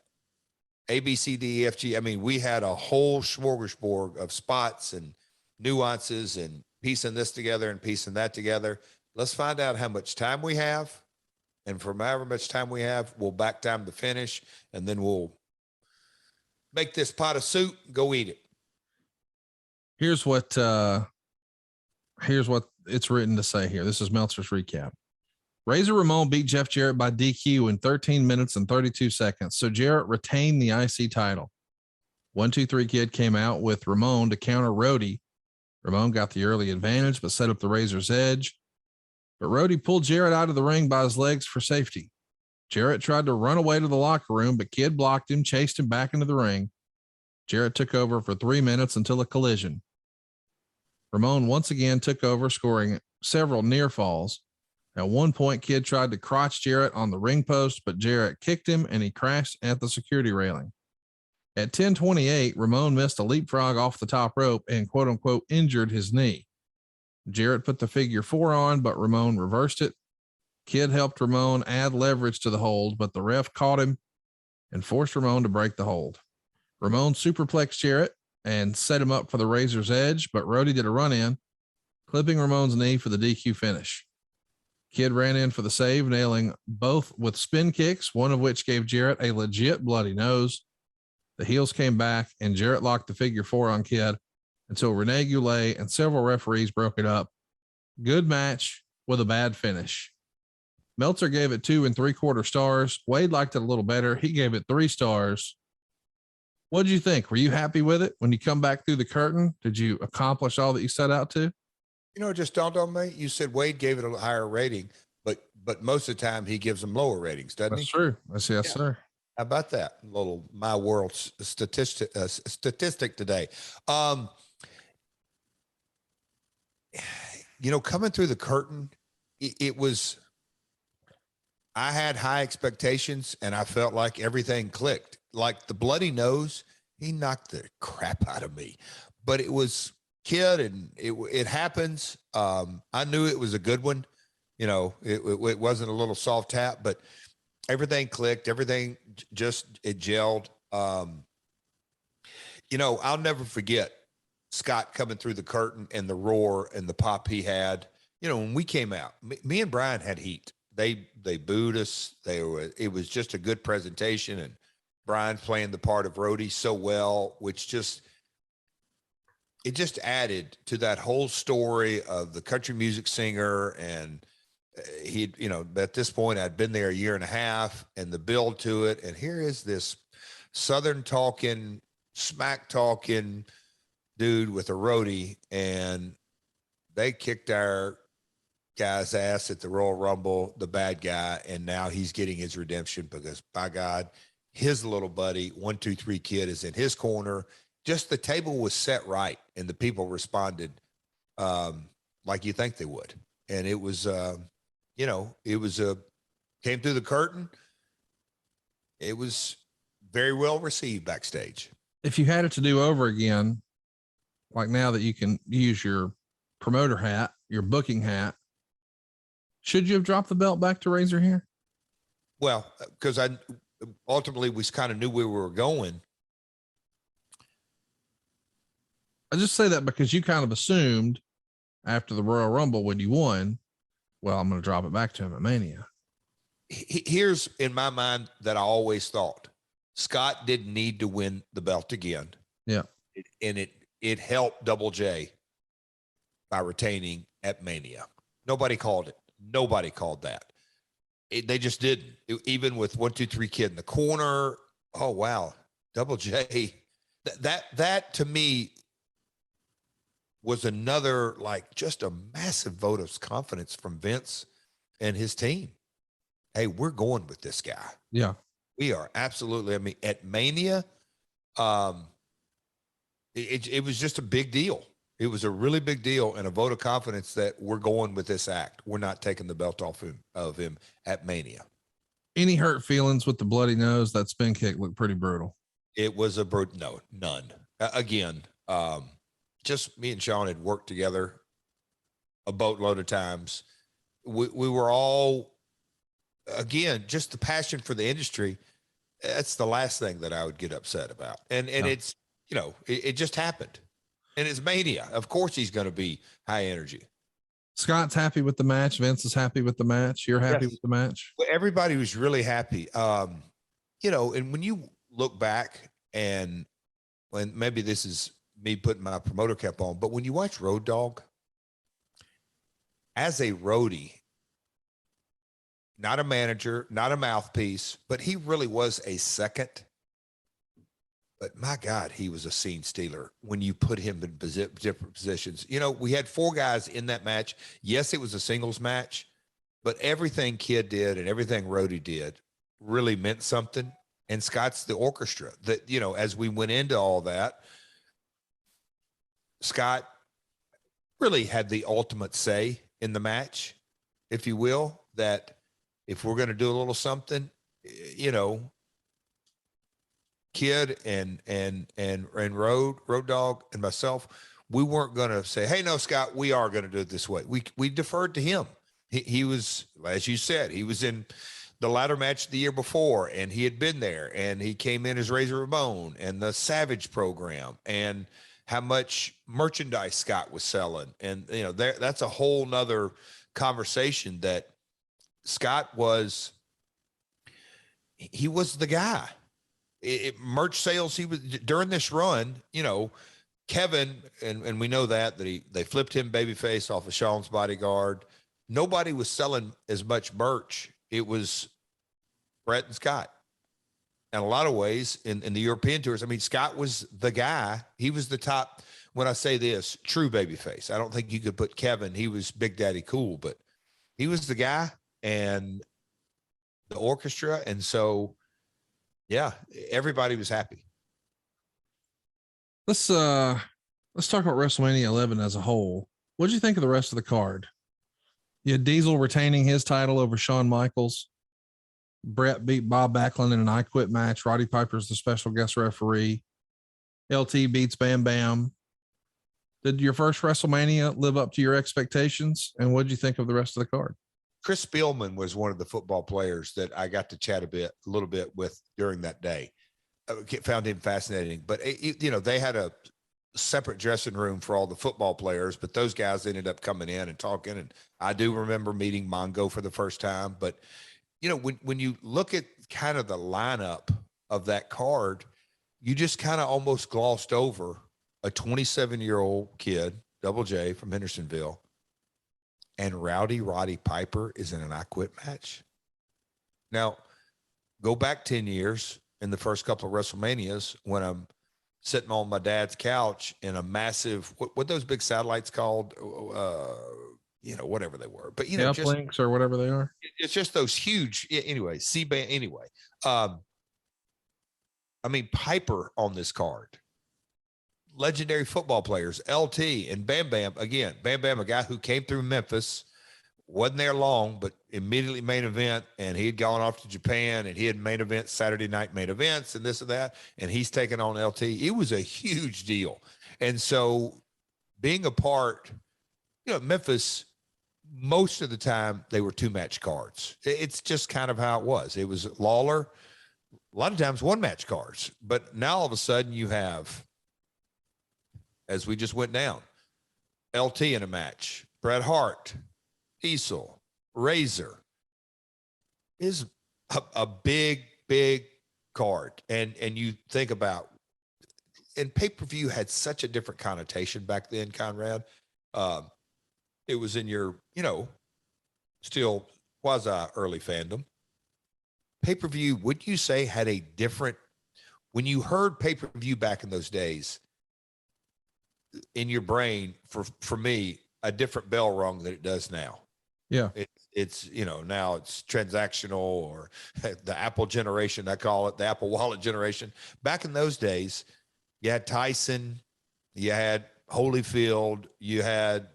[SPEAKER 2] A, B, C, D, E, F, G. We had a whole smorgasbord of spots and nuances and piecing this together and piecing that together. Let's find out how much time we have. And from however much time we have, we'll back time the finish, and then we'll make this pot of soup, go eat it.
[SPEAKER 3] Here's what it's written to say here. This is Meltzer's recap. Razor Ramon beat Jeff Jarrett by DQ in 13 minutes and 32 seconds. So Jarrett retained the IC title. 1-2-3 Kid came out with Ramon to counter Rhodey. Ramon got the early advantage, but set up the Razor's edge. But Rhodey pulled Jarrett out of the ring by his legs for safety. Jarrett tried to run away to the locker room, but Kid blocked him, chased him back into the ring. Jarrett took over for 3 minutes until a collision. Ramon once again took over, scoring several near falls. At one point, Kid tried to crotch Jarrett on the ring post, but Jarrett kicked him and he crashed at the security railing. At 10:28, Ramon missed a leapfrog off the top rope and quote unquote injured his knee. Jarrett put the figure 4 on, but Ramon reversed it. Kid helped Ramon add leverage to the hold, but the ref caught him and forced Ramon to break the hold. Ramon superplexed Jarrett and set him up for the Razor's edge, but Rhodey did a run in, clipping Ramon's knee for the DQ finish. Kid ran in for the save, nailing both with spin kicks, one of which gave Jarrett a legit bloody nose. The heels came back and Jarrett locked the figure 4 on Kid until Rene Goulet and several referees broke it up. Good match with a bad finish. Meltzer gave it 2 3/4 stars. Wade liked it a little better. He gave it 3 stars. What did you think? Were you happy with it when you come back through the curtain? Did you accomplish all that you set out to?
[SPEAKER 2] It just dawned on me. You said Wade gave it a higher rating, but most of the time he gives them lower ratings, doesn't he?
[SPEAKER 3] That's true. Yes, yeah. Sir.
[SPEAKER 2] How about that little my world statistic today? Coming through the curtain, it was, I had high expectations and I felt like everything clicked. Like the bloody nose, he knocked the crap out of me, but it was Kid and it happens. I knew it was a good one. It wasn't a little soft tap, but everything clicked. Everything it gelled. I'll never forget Scott coming through the curtain and the roar and the pop he had. When we came out, me and Brian had heat. They booed us. It was just a good presentation, and Brian playing the part of Rhodey so well, which just added to that whole story of the country music singer. And at this point I'd been there a year and a half, and the build to it. And here is this Southern talking, smack talking dude with a Rhodey, and they kicked our guy's ass at the Royal Rumble, the bad guy. And now he's getting his redemption because, by God, his little buddy, 1-2-3 Kid, is in his corner. Just the table was set right, and the people responded like you think they would. And it was, came through the curtain. It was very well received backstage.
[SPEAKER 3] If you had it to do over again, like now that you can use your promoter hat, your booking hat, should you have dropped the belt back to Razor here?
[SPEAKER 2] Well, because ultimately we kind of knew where we were going.
[SPEAKER 3] I just say that because you kind of assumed after the Royal Rumble when you won, well, I'm going to drop it back to him at Mania.
[SPEAKER 2] Here's in my mind that I always thought Scott didn't need to win the belt again.
[SPEAKER 3] Yeah.
[SPEAKER 2] And it helped Double J by retaining at Mania. Nobody called it. Nobody called that. They just didn't. Even with 1, 2, 3 Kid in the corner. Oh, wow. Double J. That to me was another, like, just a massive vote of confidence from Vince and his team. Hey, we're going with this guy.
[SPEAKER 3] Yeah.
[SPEAKER 2] We are absolutely. I mean, at Mania, it was just a big deal. It was a really big deal and a vote of confidence that we're going with this act. We're not taking the belt off of him at Mania.
[SPEAKER 3] Any hurt feelings with the bloody nose? That spin kick looked pretty brutal.
[SPEAKER 2] It was no, none. Again, just me and Sean had worked together a boatload of times. We were all, again, just the passion for the industry. That's the last thing that I would get upset about. And no. It's, it just happened. And it's Mania. Of course he's going to be high energy.
[SPEAKER 3] Scott's happy with the match. Vince is happy with the match. You're happy with the match.
[SPEAKER 2] Well, everybody was really happy. And when you look back and maybe this is me putting my promoter cap on, but when you watch Road Dogg as a roadie, not a manager, not a mouthpiece, but he really was a second. But my God, he was a scene stealer when you put him in different positions. We had 4 guys in that match. Yes, it was a singles match, but everything Kid did and everything Rhodey did really meant something. And Scott's the orchestra that, as we went into all that, Scott really had the ultimate say in the match, if you will, that if we're going to do a little something, Kid and Road Dogg and myself, we weren't going to say, hey, no, Scott, we are going to do it this way. We deferred to him. He was, as you said, he was in the ladder match the year before, and he had been there, and he came in as Razor Ramon and the Savage program and how much merchandise Scott was selling. And, that's a whole nother conversation that Scott was, he was the guy. Merch sales, he was during this run, Kevin, and we know that they flipped him babyface off of Sean's Bodyguard. Nobody was selling as much merch. It was Brett and Scott. In a lot of ways in the European tours, I mean, Scott was the guy. He was the top, when I say this, true babyface. I don't think you could put Kevin, he was Big Daddy Cool, but he was the guy and the orchestra. And so, yeah, everybody was happy.
[SPEAKER 3] Let's talk about WrestleMania 11 as a whole. What did you think of the rest of the card? You had Diesel retaining his title over Shawn Michaels. Brett beat Bob Backlund in an I Quit match. Roddy Piper's the special guest referee. LT beats Bam Bam. Did your first WrestleMania live up to your expectations? And what did you think of the rest of the card?
[SPEAKER 2] Chris Spielman was one of the football players that I got to chat a little bit with during that day. I found him fascinating, but they had a separate dressing room for all the football players, but those guys ended up coming in and talking. And I do remember meeting Mongo for the first time, but when you look at kind of the lineup of that card, you just kind of almost glossed over a 27-year-old kid, Double J from Hendersonville, and Roddy Piper is in an I Quit match. Now, go back 10 years in the first couple of WrestleManias when I'm sitting on my dad's couch in a massive, what those big satellites called, whatever they were. But, just
[SPEAKER 3] links or whatever they are.
[SPEAKER 2] It's just those huge, anyway, C-band, anyway. Piper on this card. Legendary football players, LT and Bam Bam. Again, Bam Bam, a guy who came through Memphis, wasn't there long, but immediately main event, and he had gone off to Japan, and he had main event Saturday night main events and this and that, and he's taking on LT. It was a huge deal. And so being a part, Memphis, most of the time they were 2-match cards. It's just kind of how it was. It was Lawler, a lot of times 1-match cards, but now all of a sudden you have, as we just went down, LT in a match, Bret Hart, Diesel, Razor is a big, big card. And you think about, and pay-per-view had such a different connotation back then, Conrad. It was in your, still quasi early fandom. Pay-per-view, would you say, had a different, when you heard pay-per-view back in those days, in your brain, for me, a different bell rung than it does now.
[SPEAKER 3] Yeah.
[SPEAKER 2] It's now it's transactional, or the Apple generation, I call it the Apple Wallet generation. Back in those days, you had Tyson, you had Holyfield, you had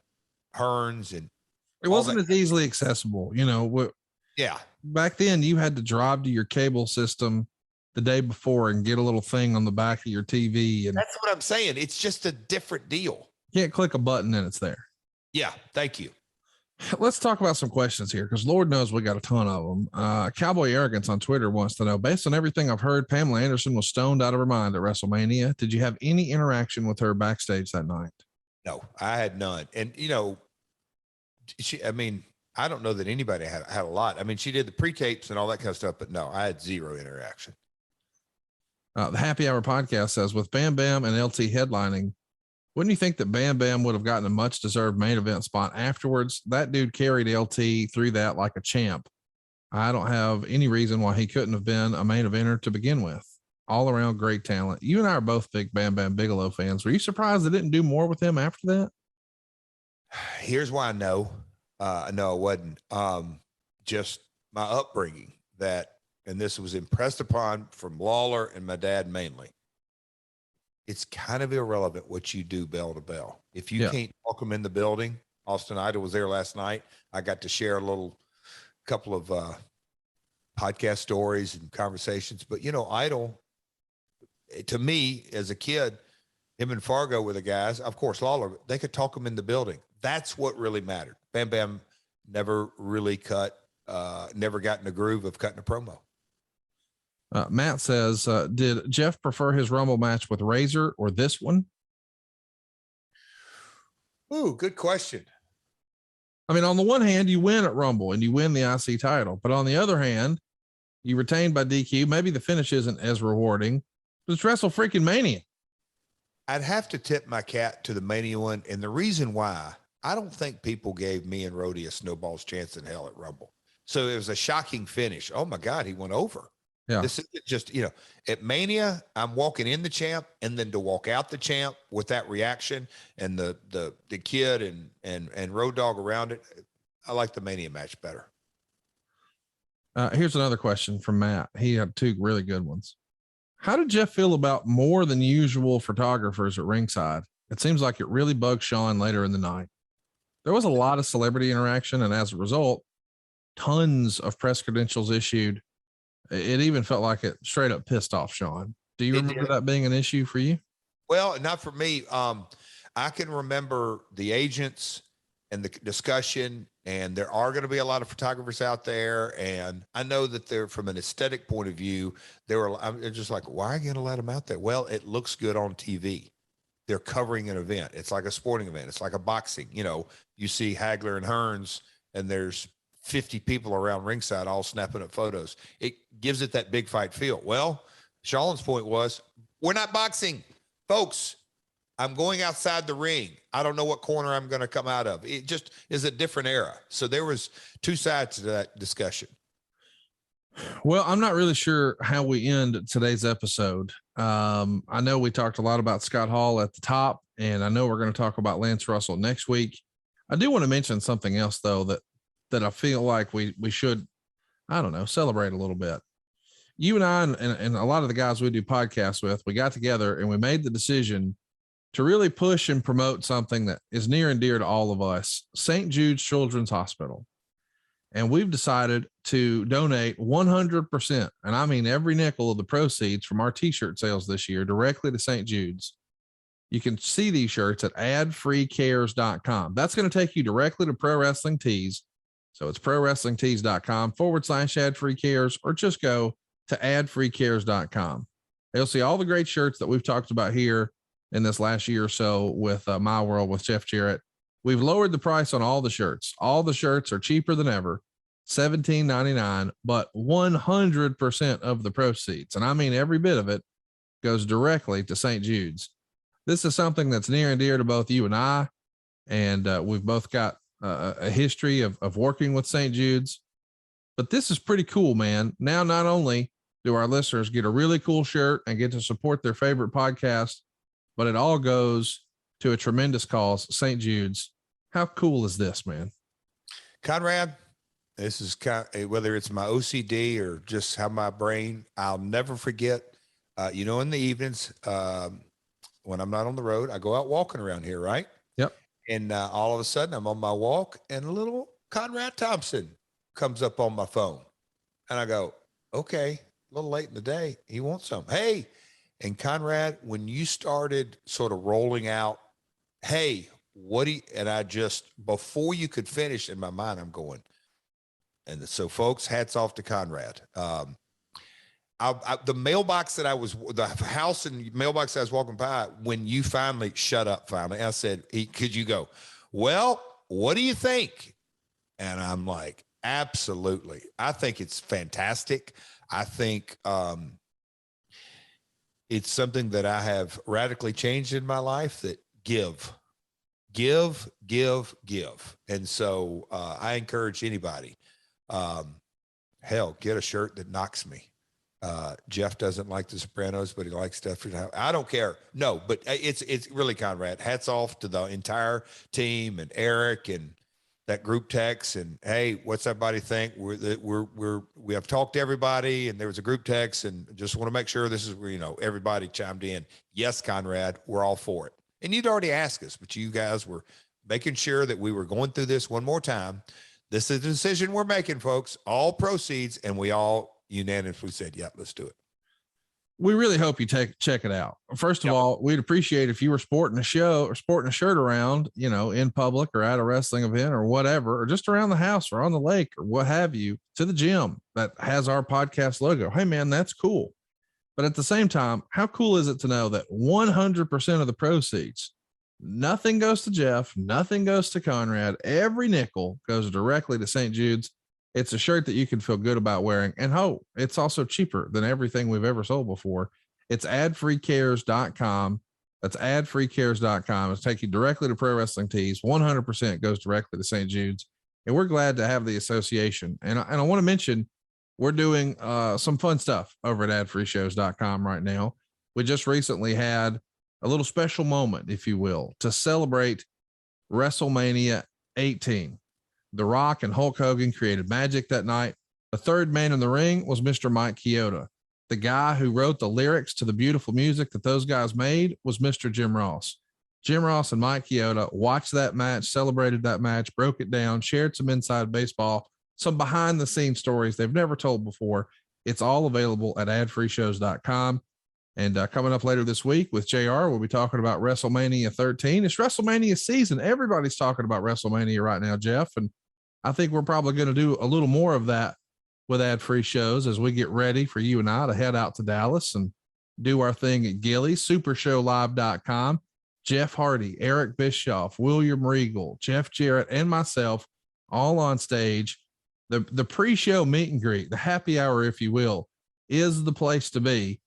[SPEAKER 2] Hearns, and
[SPEAKER 3] it wasn't as easily accessible,
[SPEAKER 2] yeah.
[SPEAKER 3] Back then you had to drive to your cable system the day before and get a little thing on the back of your TV. And
[SPEAKER 2] that's what I'm saying. It's just a different deal.
[SPEAKER 3] You can't click a button and it's there.
[SPEAKER 2] Yeah. Thank you.
[SPEAKER 3] Let's talk about some questions here, because Lord knows we got a ton of them. Cowboy Arrogance on Twitter wants to know, based on everything I've heard, Pamela Anderson was stoned out of her mind at WrestleMania. Did you have any interaction with her backstage that night?
[SPEAKER 2] No, I had none. And, I don't know that anybody had a lot. I mean, she did the pre-tapes and all that kind of stuff, but no, I had zero interaction.
[SPEAKER 3] The Happy Hour podcast says, with Bam Bam and LT headlining, wouldn't you think that Bam Bam would have gotten a much deserved main event spot afterwards? That dude carried LT through that like a champ. I don't have any reason why he couldn't have been a main eventer to begin with. All around great talent. You and I are both big Bam Bam Bigelow fans. Were you surprised they didn't do more with him after that?
[SPEAKER 2] Here's why I know. No, it wasn't. Just my upbringing and this was impressed upon from Lawler and my dad mainly. It's kind of irrelevant what you do bell to bell. If you can't talk them in the building, Austin Idol was there last night. I got to share a couple of podcast stories and conversations, but Idol, to me as a kid, him and Fargo were the guys. Of course, Lawler, they could talk them in the building. That's what really mattered. Bam Bam never really never got in the groove of cutting a promo.
[SPEAKER 3] Matt says, did Jeff prefer his Rumble match with Razor or this one?
[SPEAKER 2] Ooh, good question.
[SPEAKER 3] I mean, on the one hand, you win at Rumble and you win the IC title, but on the other hand, you retain by DQ. Maybe the finish isn't as rewarding, but it's Wrestle freaking Mania.
[SPEAKER 2] I'd have to tip my cap to the Mania one. And the reason why, I don't think people gave me and Rhodey a snowball's chance in hell at Rumble. So it was a shocking finish. Oh my God, he went over. Yeah. This is just, at Mania, I'm walking in the champ, and then to walk out the champ with that reaction and the kid and Road Dogg around it. I like the Mania match better.
[SPEAKER 3] Here's another question from Matt. He had two really good ones. How did Jeff feel about more than usual photographers at ringside? It seems like it really bugged Sean later in the night. There was a lot of celebrity interaction, and as a result, tons of press credentials issued. It even felt like it straight up pissed off Sean. Do you remember that being an issue for you?
[SPEAKER 2] Well, not for me. I can remember the agents and the discussion, and there are going to be a lot of photographers out there. And I know that they're, from an aesthetic point of view, I'm just like, why are you going to let them out there? Well, it looks good on TV. They're covering an event. It's like a sporting event. It's like a boxing. You see Hagler and Hearns, and there's 50 people around ringside all snapping up photos. It gives it that big fight feel. Well, Sean's point was, we're not boxing, folks. I'm going outside the ring. I don't know what corner I'm going to come out of. It just is a different era. So there was two sides to that discussion.
[SPEAKER 3] Well, I'm not really sure how we end today's episode. I know we talked a lot about Scott Hall at the top, and I know we're going to talk about Lance Russell next week. I do want to mention something else, though, that I feel like we should, celebrate a little bit. You and I and a lot of the guys we do podcasts with, we got together and we made the decision to really push and promote something that is near and dear to all of us, St. Jude's Children's Hospital. And we've decided to donate 100%, and I mean every nickel of the proceeds from our t-shirt sales this year directly to St. Jude's. You can see these shirts at adfreecares.com. That's going to take you directly to Pro Wrestling Tees. So it's prowrestlingtees.com/adfreecares, or just go to adfreecares.com. You'll see all the great shirts that we've talked about here in this last year or so with My World with Jeff Jarrett. We've lowered the price on all the shirts. All the shirts are cheaper than ever, $17.99, but 100% of the proceeds, and I mean every bit of it, goes directly to St. Jude's. This is something that's near and dear to both you and I, and we've both got a history of working with St. Jude's. But this is pretty cool, man. Now, not only do our listeners get a really cool shirt and get to support their favorite podcast, but it all goes to a tremendous cause, St. Jude's. How cool is this, man?
[SPEAKER 2] Conrad, this is whether it's my OCD or just how my brain, I'll never forget, in the evenings, when I'm not on the road, I go out walking around here, right?
[SPEAKER 3] Yep.
[SPEAKER 2] And all of a sudden I'm on my walk and a little Conrad Thompson comes up on my phone. And I go, okay, a little late in the day. He wants some. Hey. And Conrad, when you started sort of rolling out, hey, and I just, before you could finish, in my mind, I'm going. And so folks, hats off to Conrad. The mailbox that the house and mailbox I was walking by, when you finally shut up, I said, could you go, well, what do you think? And I'm like, absolutely. I think it's fantastic. I think, it's something that I have radically changed in my life, that give. And so I encourage anybody, hell, get a shirt that knocks me. Jeff doesn't like the Sopranos, but he likes stuff. I don't care. No, but it's really, Conrad, hats off to the entire team and Eric and that group text. And hey, what's everybody think? We have talked to everybody, and there was a group text, and just want to make sure this is where, everybody chimed in. Yes, Conrad, we're all for it. And you'd already asked us, but you guys were making sure that we were going through this one more time. This is the decision we're making, folks, all proceeds. And we all unanimously said, yeah, let's do it.
[SPEAKER 3] We really hope you check it out. First of all, we'd appreciate if you were sporting a shirt around, in public or at a wrestling event or whatever, or just around the house or on the lake or what have you, to the gym that has our podcast logo. Hey man, that's cool. But at the same time, how cool is it to know that 100% of the proceeds, nothing goes to Jeff, nothing goes to Conrad. Every nickel goes directly to St. Jude's. It's a shirt that you can feel good about wearing. And it's also cheaper than everything we've ever sold before. It's adfreecares.com. That's adfreecares.com. It'll take you directly to Pro Wrestling Tees. 100% goes directly to St. Jude's. And we're glad to have the association. And I want to mention, we're doing some fun stuff over at adfreeshows.com right now. We just recently had a little special moment, if you will, to celebrate WrestleMania 18. The Rock and Hulk Hogan created magic that night. The third man in the ring was Mr. Mike Chioda. The guy who wrote the lyrics to the beautiful music that those guys made was Mr. Jim Ross. Jim Ross and Mike Chioda watched that match, celebrated that match, broke it down, shared some inside baseball, some behind the scenes stories they've never told before. It's all available at adfreeshows.com. And coming up later this week with JR, we'll be talking about WrestleMania 13. It's WrestleMania season. Everybody's talking about WrestleMania right now, Jeff. And I think we're probably going to do a little more of that with ad-free shows as we get ready for you and I to head out to Dallas and do our thing at Gilly, supershowlive.com. Jeff Hardy, Eric Bischoff, William Regal, Jeff Jarrett, and myself all on stage. The pre-show meet and greet, the happy hour, if you will, is the place to be.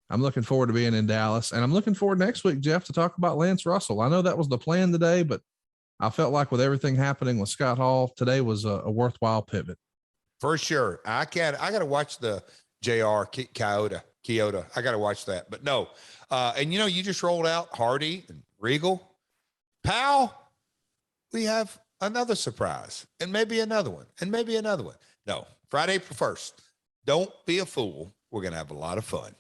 [SPEAKER 3] I'm looking forward to being in Dallas, and I'm looking forward next week, Jeff, to talk about Lance Russell. I know that was the plan today, but I felt like with everything happening with Scott Hall, today was a worthwhile pivot.
[SPEAKER 2] For sure. I got to watch the JR Chioda. I got to watch that, but no. And you just rolled out Hardy and Regal. Pal, we have another surprise, and maybe another one, and maybe another one. No, Friday, April 1st. Don't be a fool. We're going to have a lot of fun.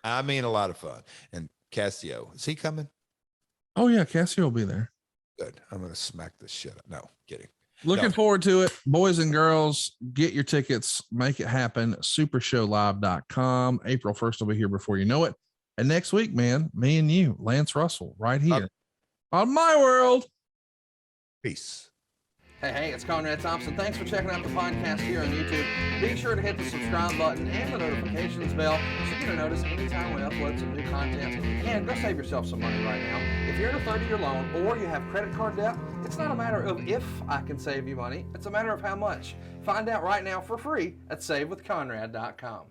[SPEAKER 2] I mean, a lot of fun. And Cassio, is he coming?
[SPEAKER 3] Oh yeah. Cassio will be there.
[SPEAKER 2] Good. I'm going to smack this shit up. No, kidding.
[SPEAKER 3] Looking
[SPEAKER 2] No.
[SPEAKER 3] forward to it. Boys and girls, get your tickets. Make it happen. Supershowlive.com. April 1st will be here before you know it. And next week, man, me and you, Lance Russell, right here on My World.
[SPEAKER 2] Peace.
[SPEAKER 1] Hey, it's Conrad Thompson. Thanks for checking out the podcast here on YouTube. Be sure to hit the subscribe button and the notifications bell so you get a notice anytime we upload some new content. And go save yourself some money right now. If you're in a 30-year loan or you have credit card debt, it's not a matter of if I can save you money. It's a matter of how much. Find out right now for free at SaveWithConrad.com.